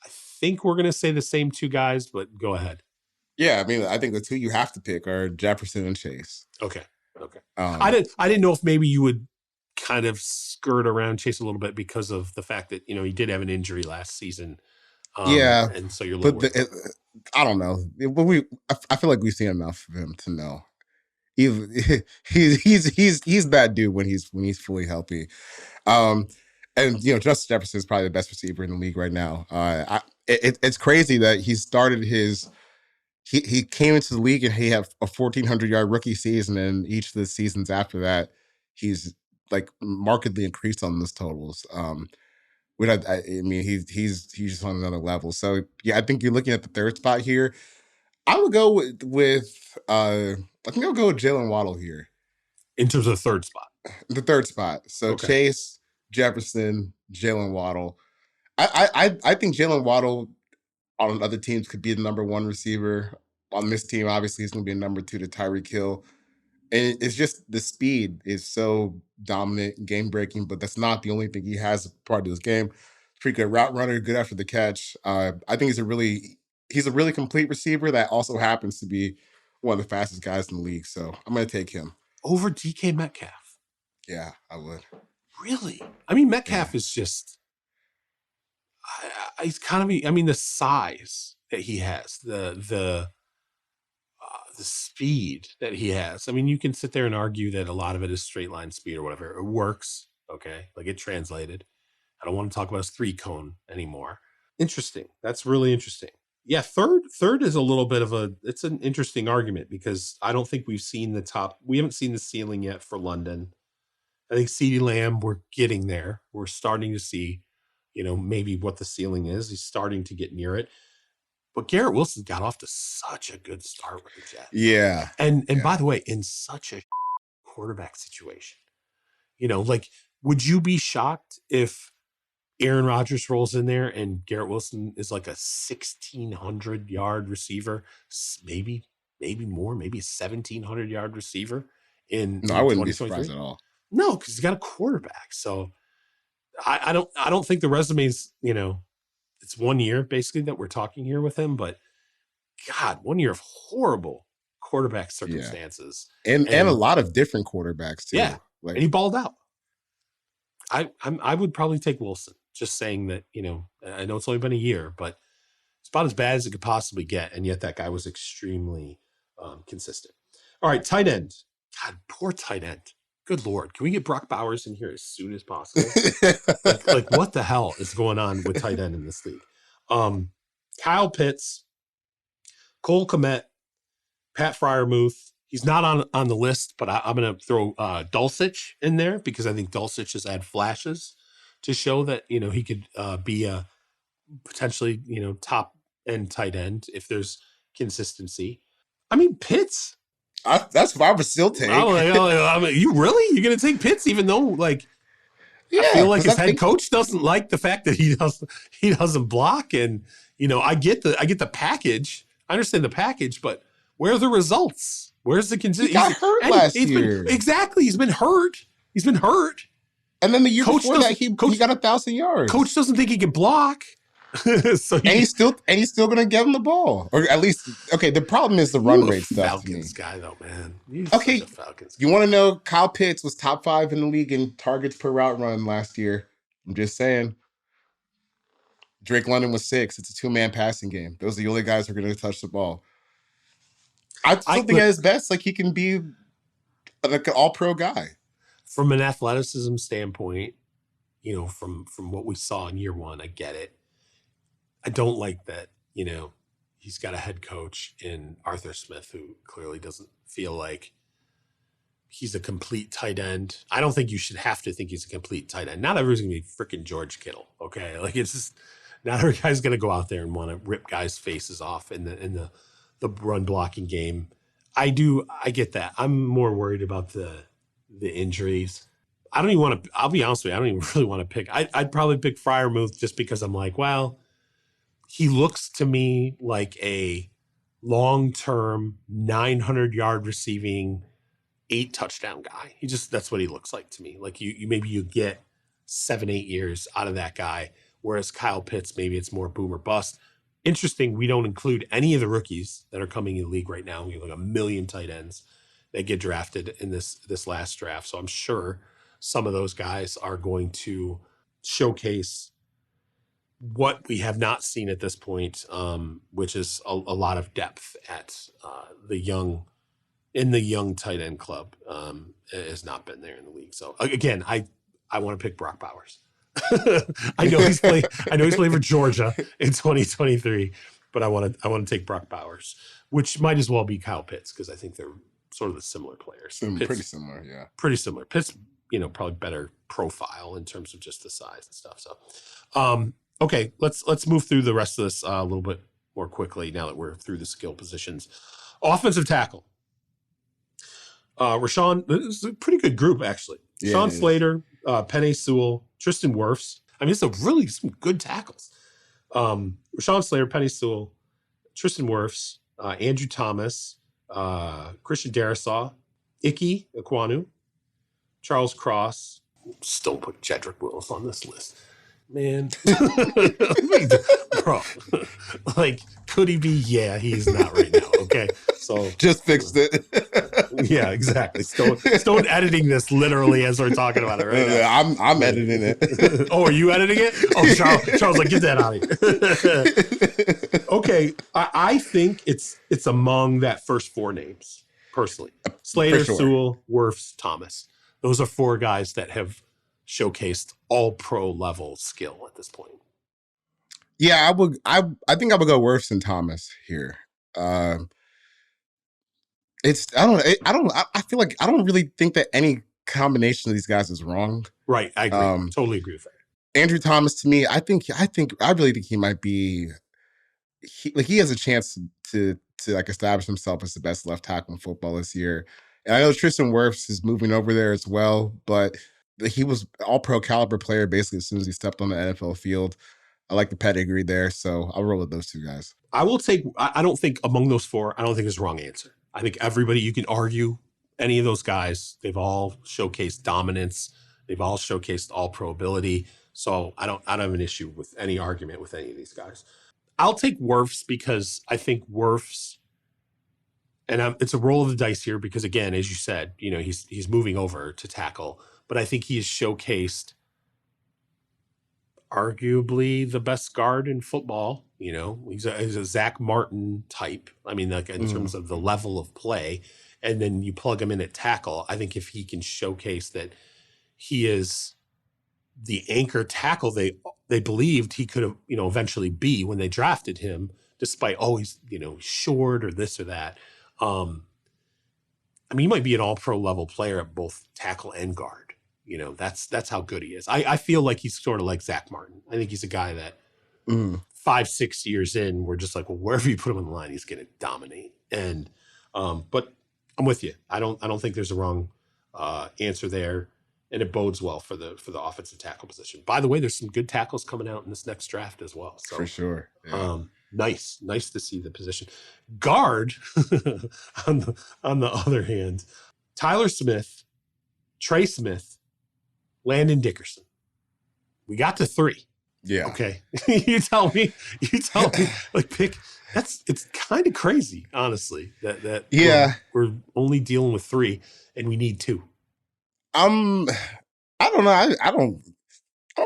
S1: I think we're gonna say the same two guys, but go ahead.
S2: Yeah, I mean, I think the two you have to pick are Jefferson and Chase.
S1: Okay. I didn't know if maybe you would kind of skirt around Chase a little bit because of the fact that, he did have an injury last season.
S2: Yeah,
S1: and so you're a little
S2: I don't know. I feel like we've seen enough of him to know. He's bad dude when he's fully healthy. And Justin Jefferson is probably the best receiver in the league right now. It's crazy that he started he came into the league and he had a 1,400-yard rookie season, and each of the seasons after that, he's like markedly increased on those totals. Which I mean, he's just on another level. So yeah, I think you're looking at the third spot here. I would go with I think I'll go with Jalen Waddle here.
S1: In terms of the third spot.
S2: The third spot. So okay. Chase, Jefferson, Jalen Waddle. I think Jalen Waddle on other teams could be the number one receiver. On this team, obviously, he's going to be a number two to Tyreek Hill. And it's just the speed is so dominant, game-breaking, but that's not the only thing he has part of this game. Pretty good route runner, good after the catch. I think he's a really complete receiver that also happens to be one of the fastest guys in the league. So I'm going to take him.
S1: Over DK Metcalf?
S2: Yeah, I would.
S1: Really? I mean, Metcalf is just... he's kind of... I mean, the size that he has, the speed that he has. I mean, you can sit there and argue that a lot of it is straight line speed or whatever. It works. Okay. Like it translated. I don't want to talk about his 3-cone anymore. Interesting. That's really interesting. Yeah. Third is a little bit of it's an interesting argument because I don't think we haven't seen the ceiling yet for London. I think CeeDee Lamb, we're getting there. We're starting to see, maybe what the ceiling is. He's starting to get near it. But Garrett Wilson got off to such a good start with the Jets.
S2: Yeah.
S1: And by the way, in such a quarterback situation, would you be shocked if Aaron Rodgers rolls in there and Garrett Wilson is like a 1,600-yard receiver, maybe more, maybe a 1,700-yard receiver
S2: No, I wouldn't be surprised at all.
S1: No, because he's got a quarterback. So I don't think the resume's, it's 1 year basically that we're talking here with him, but God, 1 year of horrible quarterback circumstances.
S2: Yeah. And a lot of different quarterbacks too.
S1: Yeah. And he balled out. I would probably take Wilson, just saying that, I know it's only been a year, but it's about as bad as it could possibly get. And yet that guy was extremely consistent. All right. Tight end. God, poor tight end. Good Lord. Can we get Brock Bowers in here as soon as possible? like what the hell is going on with tight end in this league? Kyle Pitts, Cole Kmet, Pat Freiermuth. He's not on the list, but I'm going to throw Dulcich in there because I think Dulcich has had flashes to show that, he could be a potentially, top end tight end if there's consistency. I mean, Pitts.
S2: That's what I would still take.
S1: I mean, you're going to take Pitts, even though, I feel like his head coach doesn't like the fact that he doesn't block, and I get the package. I understand the package, but where are the results? Where's the consistency?
S2: He got hurt last year.
S1: Exactly, he's been hurt.
S2: And then the year before that, he got 1,000 yards.
S1: Coach doesn't think he can block.
S2: So he's still gonna give him the ball, or at least the problem is the run rate stuff.
S1: Falcons guy though, man. Falcons.
S2: You want to know? Kyle Pitts was top 5 in the league in targets per route run last year. I'm just saying. Drake London was 6. It's a 2-man passing game. Those are the only guys who are going to touch the ball. I still think at his best, he can be an all-pro guy.
S1: From an athleticism standpoint, from what we saw in year one. I get it. I don't like that, he's got a head coach in Arthur Smith who clearly doesn't feel like he's a complete tight end. I don't think you should have to think he's a complete tight end. Not everyone's going to be freaking George Kittle, okay? Like, it's just not every guy's going to go out there and want to rip guys' faces off in the run blocking game. I get that. I'm more worried about the injuries. I don't even want to, I'll be honest with you, I don't even really want to pick. I'd probably pick Freiermuth just because I'm like, well, he looks to me like a long-term 900-yard receiving 8 touchdown guy. That's what he looks like to me. Like you maybe you get 7-8 years out of that guy. Whereas Kyle Pitts, maybe it's more boom or bust. Interesting. We don't include any of the rookies that are coming in the league right now. We have like 1 million tight ends that get drafted in this last draft. So I'm sure some of those guys are going to showcase what we have not seen at this point, which is a lot of depth at the young tight end club. Has not been there in the league. So again, I want to pick Brock Bowers. I know he's playing for Georgia in 2023, but I want to take Brock Bowers, which might as well be Kyle Pitts because I think they're sort of the similar players.
S2: Pretty similar, yeah.
S1: Pretty similar. Pitts, probably better profile in terms of just the size and stuff. So, okay, let's move through the rest of this a little bit more quickly now that we're through the skill positions. Offensive tackle. Rashawn, this is a pretty good group, actually. Yeah, Sean Slater, Penei Sewell, Tristan Wirfs. I mean, it's some good tackles. Rashawn Slater, Penei Sewell, Tristan Wirfs, Andrew Thomas, Christian Darrisaw, Ike Ekwonu, Charles Cross. Still put Jedrick Wills on this list. Man. Bro. Like, could he be? Yeah, he's not right now. Okay. So
S2: just fixed it.
S1: Yeah, exactly. Stone editing this literally as we're talking about it right now.
S2: I'm editing it.
S1: Oh, are you editing it? Oh, Charles, like, get that out of here. Okay. I think it's among that first 4 names, personally. Slater, sure. Sewell, Wirfs, Thomas. Those are 4 guys that have showcased all pro level skill at this point.
S2: Yeah, I think I would go Wirfs and Thomas here. I feel like I don't really think that any combination of these guys is wrong.
S1: Right. I agree. Totally agree with that.
S2: Andrew Thomas, to me, I really think he might be, he has a chance to like establish himself as the best left tackle in football this year. And I know Tristan Wirfs is moving over there as well, but he was all pro caliber player basically as soon as he stepped on the NFL field. I like the pedigree there, so I'll roll with those 2 guys.
S1: I don't think among those 4, I don't think there's a wrong answer. I think everybody, you can argue any of those guys, they've all showcased dominance. They've all showcased all pro ability. So I don't have an issue with any argument with any of these guys. I'll take Wirfs because I think Wirfs, and it's a roll of the dice here because, again, as you said, he's moving over to tackle, but I think he has showcased arguably the best guard in football. He's a Zach Martin type. I mean, like in terms of the level of play, and then you plug him in at tackle. I think if he can showcase that he is the anchor tackle they believed he could have, eventually be when they drafted him, despite always, short or this or that. I mean, he might be an all-pro level player at both tackle and guard. That's how good he is. I feel like he's sort of like Zach Martin. I think he's a guy that 5-6 years in, we're just like, well, wherever you put him on the line, he's going to dominate. And but I'm with you. I don't think there's a wrong answer there, and it bodes well for the offensive tackle position. By the way, there's some good tackles coming out in this next draft as well. So
S2: for sure. Yeah.
S1: Nice to see the position. Guard on the other hand, Tyler Smith, Trey Smith, Landon Dickerson. We got to 3.
S2: Yeah.
S1: Okay. You tell me, like, pick. It's kind of crazy, honestly, that
S2: yeah,
S1: we're only dealing with 3 and we need 2.
S2: I don't know. I don't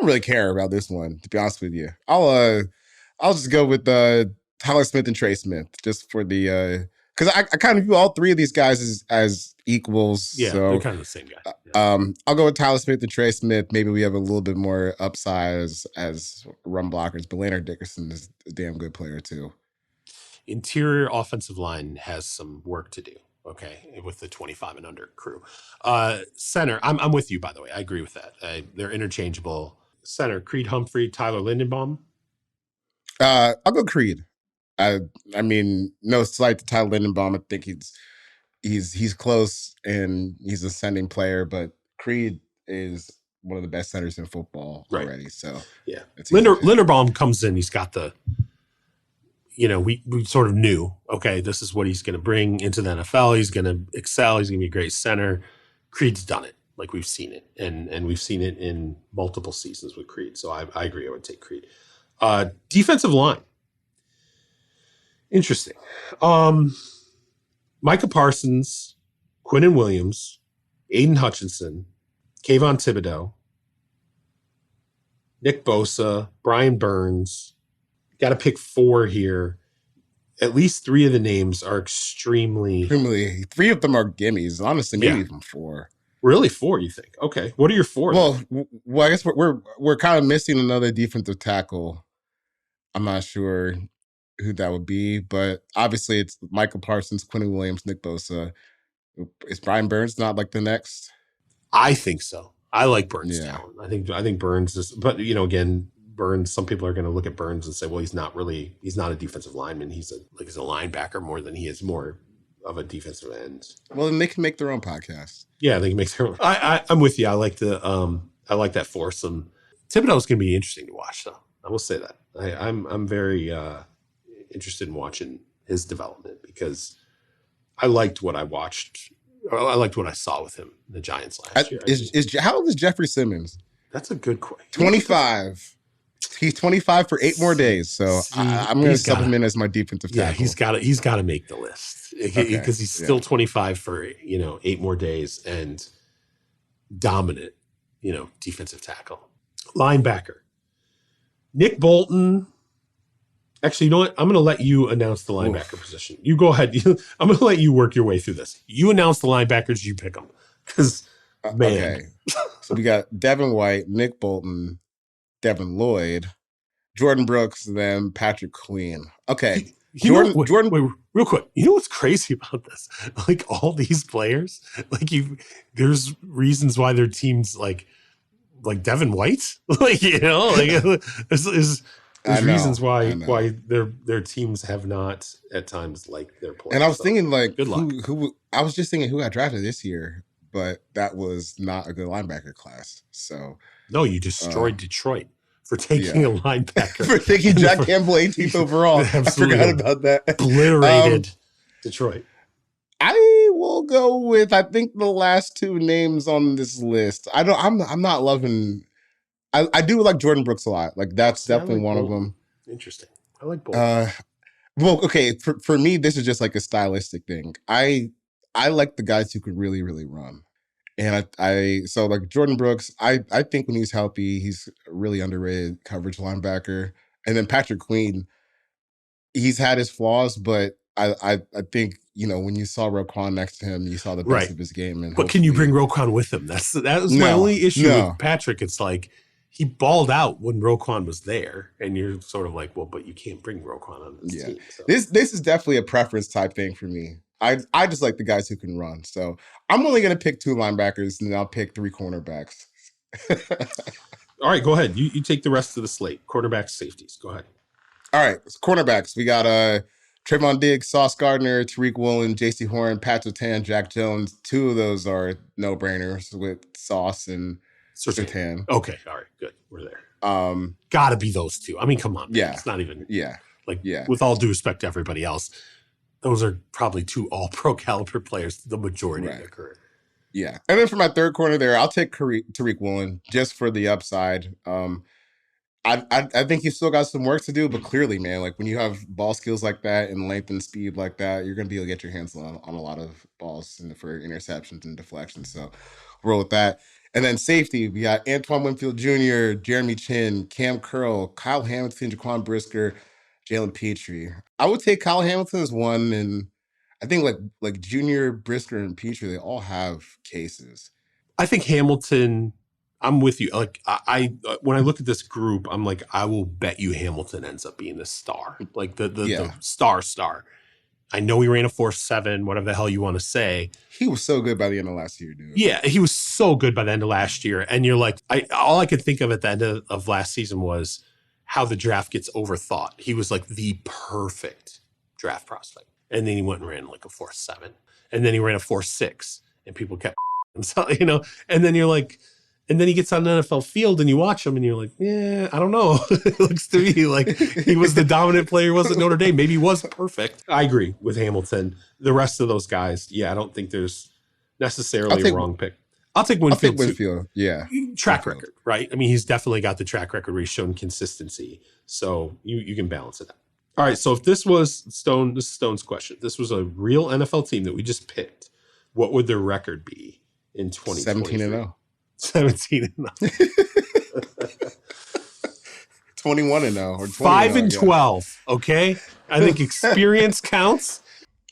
S2: really care about this one, to be honest with you. I'll just go with Tyler Smith and Trey Smith just for the because I kind of view all 3 of these guys as equals.
S1: Yeah,
S2: so,
S1: they're kind of the same guy.
S2: I'll go with Tyler Smith and Trey Smith. Maybe we have a little bit more upside as run blockers, but Leonard Dickerson is a damn good player too.
S1: Interior offensive line has some work to do. Okay, with the 25 and under crew. Center, I'm with you, by the way. I agree with that. They're interchangeable. Center, Creed Humphrey, Tyler Lindenbaum.
S2: I'll go Creed. I mean, no slight to Tyler Lindenbaum. I think he's close and he's an ascending player, but Creed is one of the best centers in football already. So
S1: yeah, Linderbaum comes in. He's got the, we sort of knew, okay, this is what he's going to bring into the NFL. He's going to excel. He's going to be a great center. Creed's done it. Like we've seen it, and we've seen it in multiple seasons with Creed. So I agree. I would take Creed. Defensive line. Interesting. Micah Parsons, Quinnen Williams, Aiden Hutchinson, Kayvon Thibodeau, Nick Bosa, Brian Burns. Got to pick 4 here. At least 3 of the names are extremely.
S2: 3 of them are gimmies. Honestly, maybe even 4.
S1: Really, 4? You think? Okay. What are your 4?
S2: Well, I guess we're kind of missing another defensive tackle. I'm not sure who that would be, but obviously it's Michael Parsons, Quinnen Williams, Nick Bosa. Is Brian Burns not like the next?
S1: I think so. I like Burns' talent. I think Burns is, but again, Burns. Some people are going to look at Burns and say, well, he's not a defensive lineman. He's a linebacker more than he is more of a defensive end.
S2: Well, then they can make their own podcast.
S1: Yeah, they can make their own. I'm with you. I like that foursome. Thibodeau's going to be interesting to watch, though. I will say that. I'm very interested in watching his development because I liked what I watched. I liked what I saw with him in the Giants last year.
S2: How old is Jeffrey Simmons?
S1: That's a good question.
S2: 25. He's 25 for 8 more days. So I'm going to sub him in as my defensive tackle.
S1: Yeah, he's got to make the list because he's still 25 for 8 more days and dominant, defensive tackle. Linebacker. Nick Bolton. Actually, you know what? I'm going to let you announce the linebacker position. You go ahead. I'm going to let you work your way through this. You announce the linebackers, you pick them. Because, man.
S2: Okay. So we got Devin White, Nick Bolton, Devin Lloyd, Jordan Brooks, then Patrick Queen. Okay.
S1: Jordan, wait, real quick. You know what's crazy about this? Like all these players, there's reasons why their teams like Devin White, there's reasons why their teams have not at times liked their players.
S2: And I was thinking
S1: good luck.
S2: I was just thinking who got drafted this year, but that was not a good linebacker class. So
S1: no, you destroyed Detroit for taking a linebacker.
S2: For taking Jack Campbell 18th overall. I forgot about that.
S1: Obliterated Detroit.
S2: I will go with I think the last 2 names on this list. I'm not loving. I do like Jordan Brooks a lot. Like that's definitely one of them.
S1: Interesting. I like both.
S2: Well, okay. For me, this is just like a stylistic thing. I like the guys who can really, really run. And so like Jordan Brooks, I think when he's healthy, he's a really underrated coverage linebacker. And then Patrick Queen, he's had his flaws, but I think, when you saw Roquan next to him, you saw the best of his game.
S1: But can you bring Roquan with him? That was my only issue with Patrick. It's like he balled out when Roquan was there, and you're sort of like, well, but you can't bring Roquan on this team. So.
S2: This is definitely a preference type thing for me. I just like the guys who can run. So I'm only going to pick 2 linebackers, and then I'll pick 3 cornerbacks.
S1: All right, go ahead. You take the rest of the slate. Quarterbacks, safeties. Go ahead.
S2: All right, cornerbacks. We got Trayvon Diggs, Sauce Gardner, Tariq Woolen, J.C. Horn, Pat Surtain, Jack Jones. 2 of those are no-brainers with Sauce and Surtain.
S1: Okay, all right, good. We're there. Got to be those 2. I mean, come on. Man. It's not even. With all due respect to everybody else, those are probably 2 all-pro caliber players, the majority of their career.
S2: Yeah. And then for my third corner there, I'll take Tariq Woolen just for the upside. I think he's still got some work to do, but clearly, man, like when you have ball skills like that and length and speed like that, you're going to be able to get your hands on a lot of balls for interceptions and deflections. So roll with that. And then safety, we got Antoine Winfield Jr., Jeremy Chin, Cam Curl, Kyle Hamilton, Jaquan Brisker, Jalen Petrie. I would take Kyle Hamilton as one, and I think like Junior, Brisker, and Petrie, they all have cases.
S1: I think Hamilton, I'm with you. Like I when I look at this group, I'm like, I will bet you Hamilton ends up being the star, like the star. I know he ran a 4.7, whatever the hell you want to say.
S2: He was so good by the end of last year, dude.
S1: Yeah, he was so good by the end of last year. And you're like, all I could think of at the end of last season was how the draft gets overthought. He was like the perfect draft prospect. And then he went and ran like a 4.7. And then he ran a 4.6. And people kept himself, and then you're like, and then he gets on the NFL field and you watch him and you're like, yeah, I don't know. It looks to me like he was the dominant player, was at Notre Dame. Maybe he was perfect. I agree with Hamilton. The rest of those guys, yeah, I don't think there's necessarily a wrong pick. I'll take Winfield.
S2: Winfield, yeah.
S1: Track record, right? I mean, he's definitely got the track record where he's shown consistency. So you can balance it out. All right, so if this was this is Stone's question. If this was a real NFL team that we just picked, what would their record be in 2023?
S2: 17-0.
S1: 17-0.
S2: 21-0 or
S1: 5-12. Okay, I think experience counts.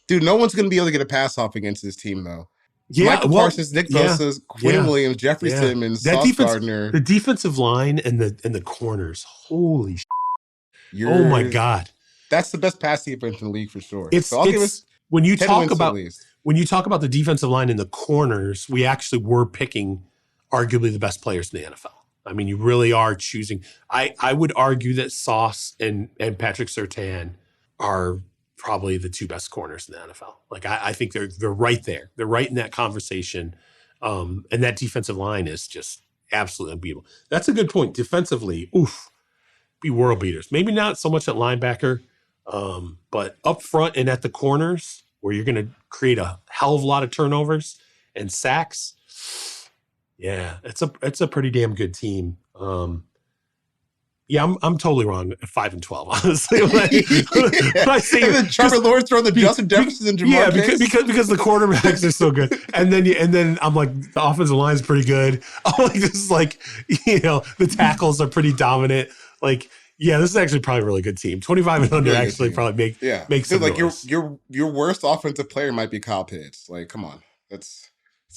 S2: Dude, no one's going to be able to get a pass off against this team, though.
S1: Yeah,
S2: Michael Parsons, Nick Bosa, Quinn Williams, Jeffrey Simmons, Sauce Gardner.
S1: The defensive line and the corners. Holy shit. Oh my God.
S2: That's the best pass defense in the league for sure.
S1: When you talk about the defensive line and the corners, we actually were picking arguably the best players in the NFL. I mean, you really are choosing. I would argue that Sauce and Patrick Surtain are probably the two best corners in the NFL. Like I think they're right there. They're right in that conversation. And that defensive line is just absolutely unbeatable. That's a good point. Defensively, be world beaters. Maybe not so much at linebacker, but up front and at the corners where you're going to create a hell of a lot of turnovers and sacks. Yeah, it's a pretty damn good team. Yeah, I'm totally wrong at 5-12, honestly. When I say
S2: Trevor Lawrence throwing the Justin Jefferson and Jamar Chase.
S1: because the quarterbacks are so good, and then I'm like the offensive line is pretty good. I'm like this is like the tackles are pretty dominant. Like yeah, this is actually probably a really good team. 25 and under actually probably makes it
S2: like your worst offensive player might be Kyle Pitts. Like come on, it's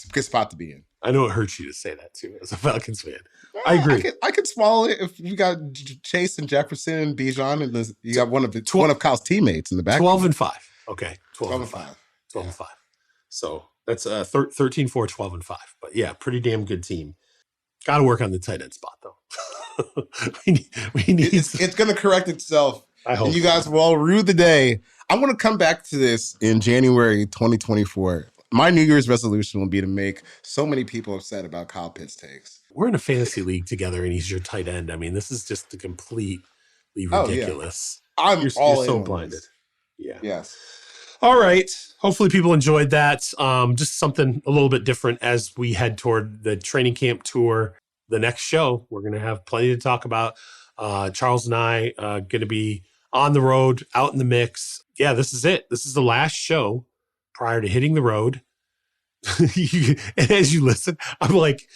S2: a good spot to be in.
S1: I know it hurts you to say that too as a Falcons fan. I agree.
S2: I could swallow it if you got Chase and Jefferson and Bijan, and you got one of Kyle's teammates in the back.
S1: 12-5. Okay, 12-5. 12-5. So that's 13-4, 12-5. But yeah, pretty damn good team. Got to work on the tight end spot though. we need.
S2: It's going to correct itself.
S1: I hope.
S2: And you guys will all rue the day. I'm going to come back to this in January 2024. My New Year's resolution will be to make so many people upset about Kyle Pitts takes.
S1: We're in a fantasy league together, and he's your tight end. I mean, this is just completely ridiculous.
S2: Yeah. You're
S1: so blinded. Yeah.
S2: Yes.
S1: All right. Hopefully people enjoyed that. Just something a little bit different as we head toward the training camp tour. The next show, we're going to have plenty to talk about. Charles and I going to be on the road, out in the mix. Yeah, this is it. This is the last show prior to hitting the road. And as you listen, I'm like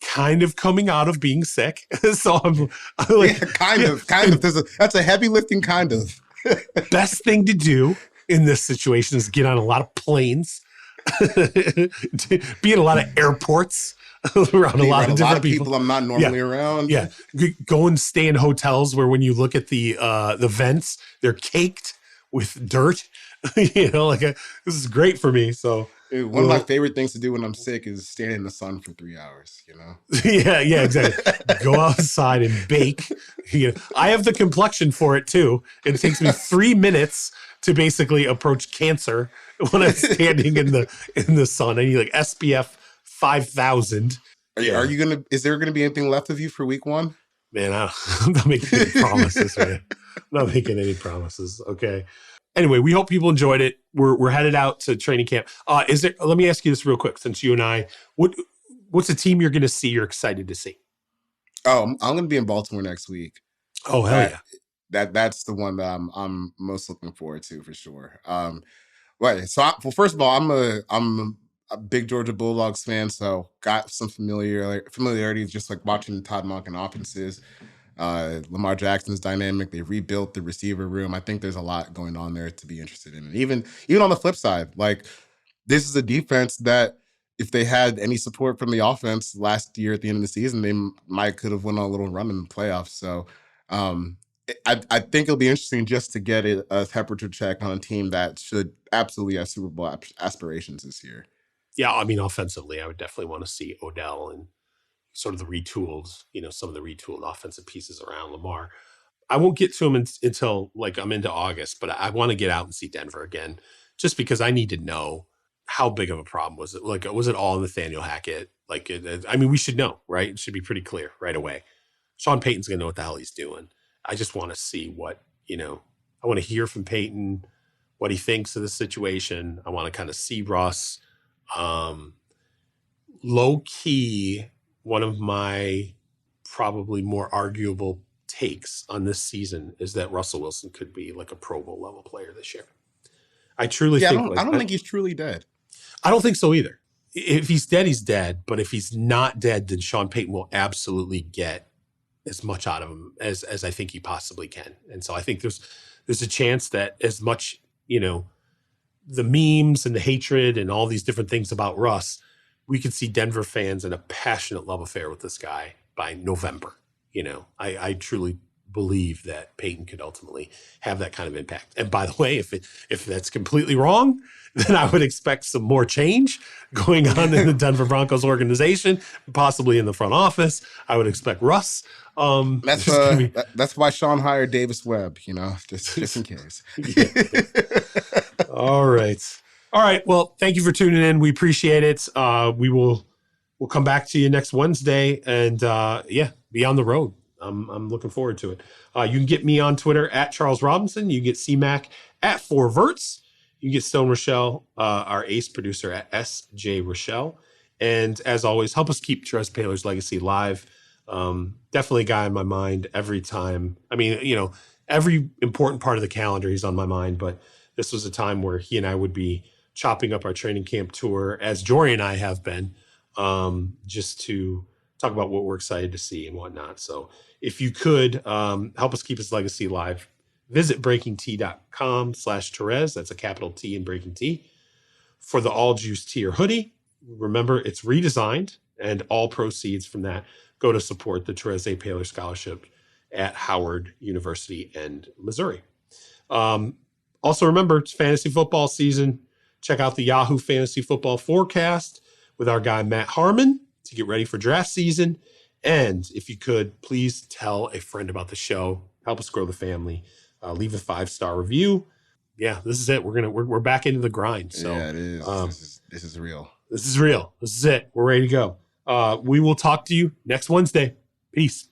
S1: kind of coming out of being sick. So I'm like,
S2: kind of. That's a heavy lifting kind of.
S1: Best thing to do in this situation is get on a lot of planes, be at a lot of airports around a lot of different people
S2: I'm not normally around.
S1: Yeah. Go and stay in hotels where when you look at the vents, they're caked with dirt. This is great for me. So
S2: one of my favorite things to do when I'm sick is stand in the sun for 3 hours,
S1: Yeah, exactly. Go outside and bake. I have the complexion for it too. It takes me 3 minutes to basically approach cancer when I'm standing in the sun. I need like SPF 5,000.
S2: Is there gonna be anything left of you for week 1?
S1: Man, I'm not making any promises, man. I'm not making any promises. Okay. Anyway, we hope people enjoyed it. We're headed out to training camp. Let me ask you this real quick, since you and I, what's a team you're going to see, you're excited to see?
S2: Oh, I'm going to be in Baltimore next week.
S1: Oh, hell yeah.
S2: That's the one that I'm most looking forward to for sure. Right. So, first of all, I'm a big Georgia Bulldogs fan, so got some familiarity just like watching Todd Monken offenses. Lamar Jackson's dynamic. They rebuilt the receiver room. I think there's a lot going on there to be interested in. And even on the flip side, like this is a defense that if they had any support from the offense last year at the end of the season, they could have went on a little run in the playoffs. So I think it'll be interesting just to get a temperature check on a team that should absolutely have Super Bowl aspirations this year.
S1: Yeah, I mean, offensively, I would definitely want to see Odell and sort of the retooled, some of the retooled offensive pieces around Lamar. I won't get to him until like I'm into August, but I want to get out and see Denver again, just because I need to know how big of a problem was it. Like, was it all Nathaniel Hackett? Like, I mean, we should know, right? It should be pretty clear right away. Sean Payton's gonna know what the hell he's doing. I just want to see what, I want to hear from Payton, what he thinks of the situation. I want to kind of see Russ. Low key, one of my probably more arguable takes on this season is that Russell Wilson could be like a Pro Bowl level player this year. I truly think.
S2: I don't think he's truly dead.
S1: I don't think so either. If he's dead, he's dead. But if he's not dead, then Sean Payton will absolutely get as much out of him as I think he possibly can. And so I think there's a chance that as much, the memes and the hatred and all these different things about Russ, we could see Denver fans in a passionate love affair with this guy by November. I truly believe that Peyton could ultimately have that kind of impact. And by the way, if that's completely wrong, then I would expect some more change going on in the Denver Broncos organization, possibly in the front office. I would expect Russ.
S2: That's why Sean hired Davis Webb, just in case.
S1: All right. Well, thank you for tuning in. We appreciate it. We'll come back to you next Wednesday and be on the road. I'm looking forward to it. You can get me on Twitter at Charles Robinson. You can get CMAC at 4Verts. You can get Stone Rochelle, our ace producer, at SJ Rochelle. And as always, help us keep Trez Paler's legacy live. Definitely a guy in my mind every time. I mean, every important part of the calendar, he's on my mind. But this was a time where he and I would be chopping up our training camp tour, as Jory and I have been, just to talk about what we're excited to see and whatnot. So if you could help us keep his legacy alive, visit breakingt.com/Terez. That's a capital T in Breaking T for the All Juice Tee or hoodie. Remember, it's redesigned, and all proceeds from that go to support the Terez A. Paler Scholarship at Howard University and Missouri. Also, remember, it's fantasy football season. Check out the Yahoo Fantasy Football Forecast with our guy Matt Harmon to get ready for draft season. And if you could, please tell a friend about the show. Help us grow the family. Leave a 5-star review. Yeah, this is it. We're back into the grind. So
S2: yeah, it is. This is real.
S1: This is real. This is it. We're ready to go. We will talk to you next Wednesday. Peace.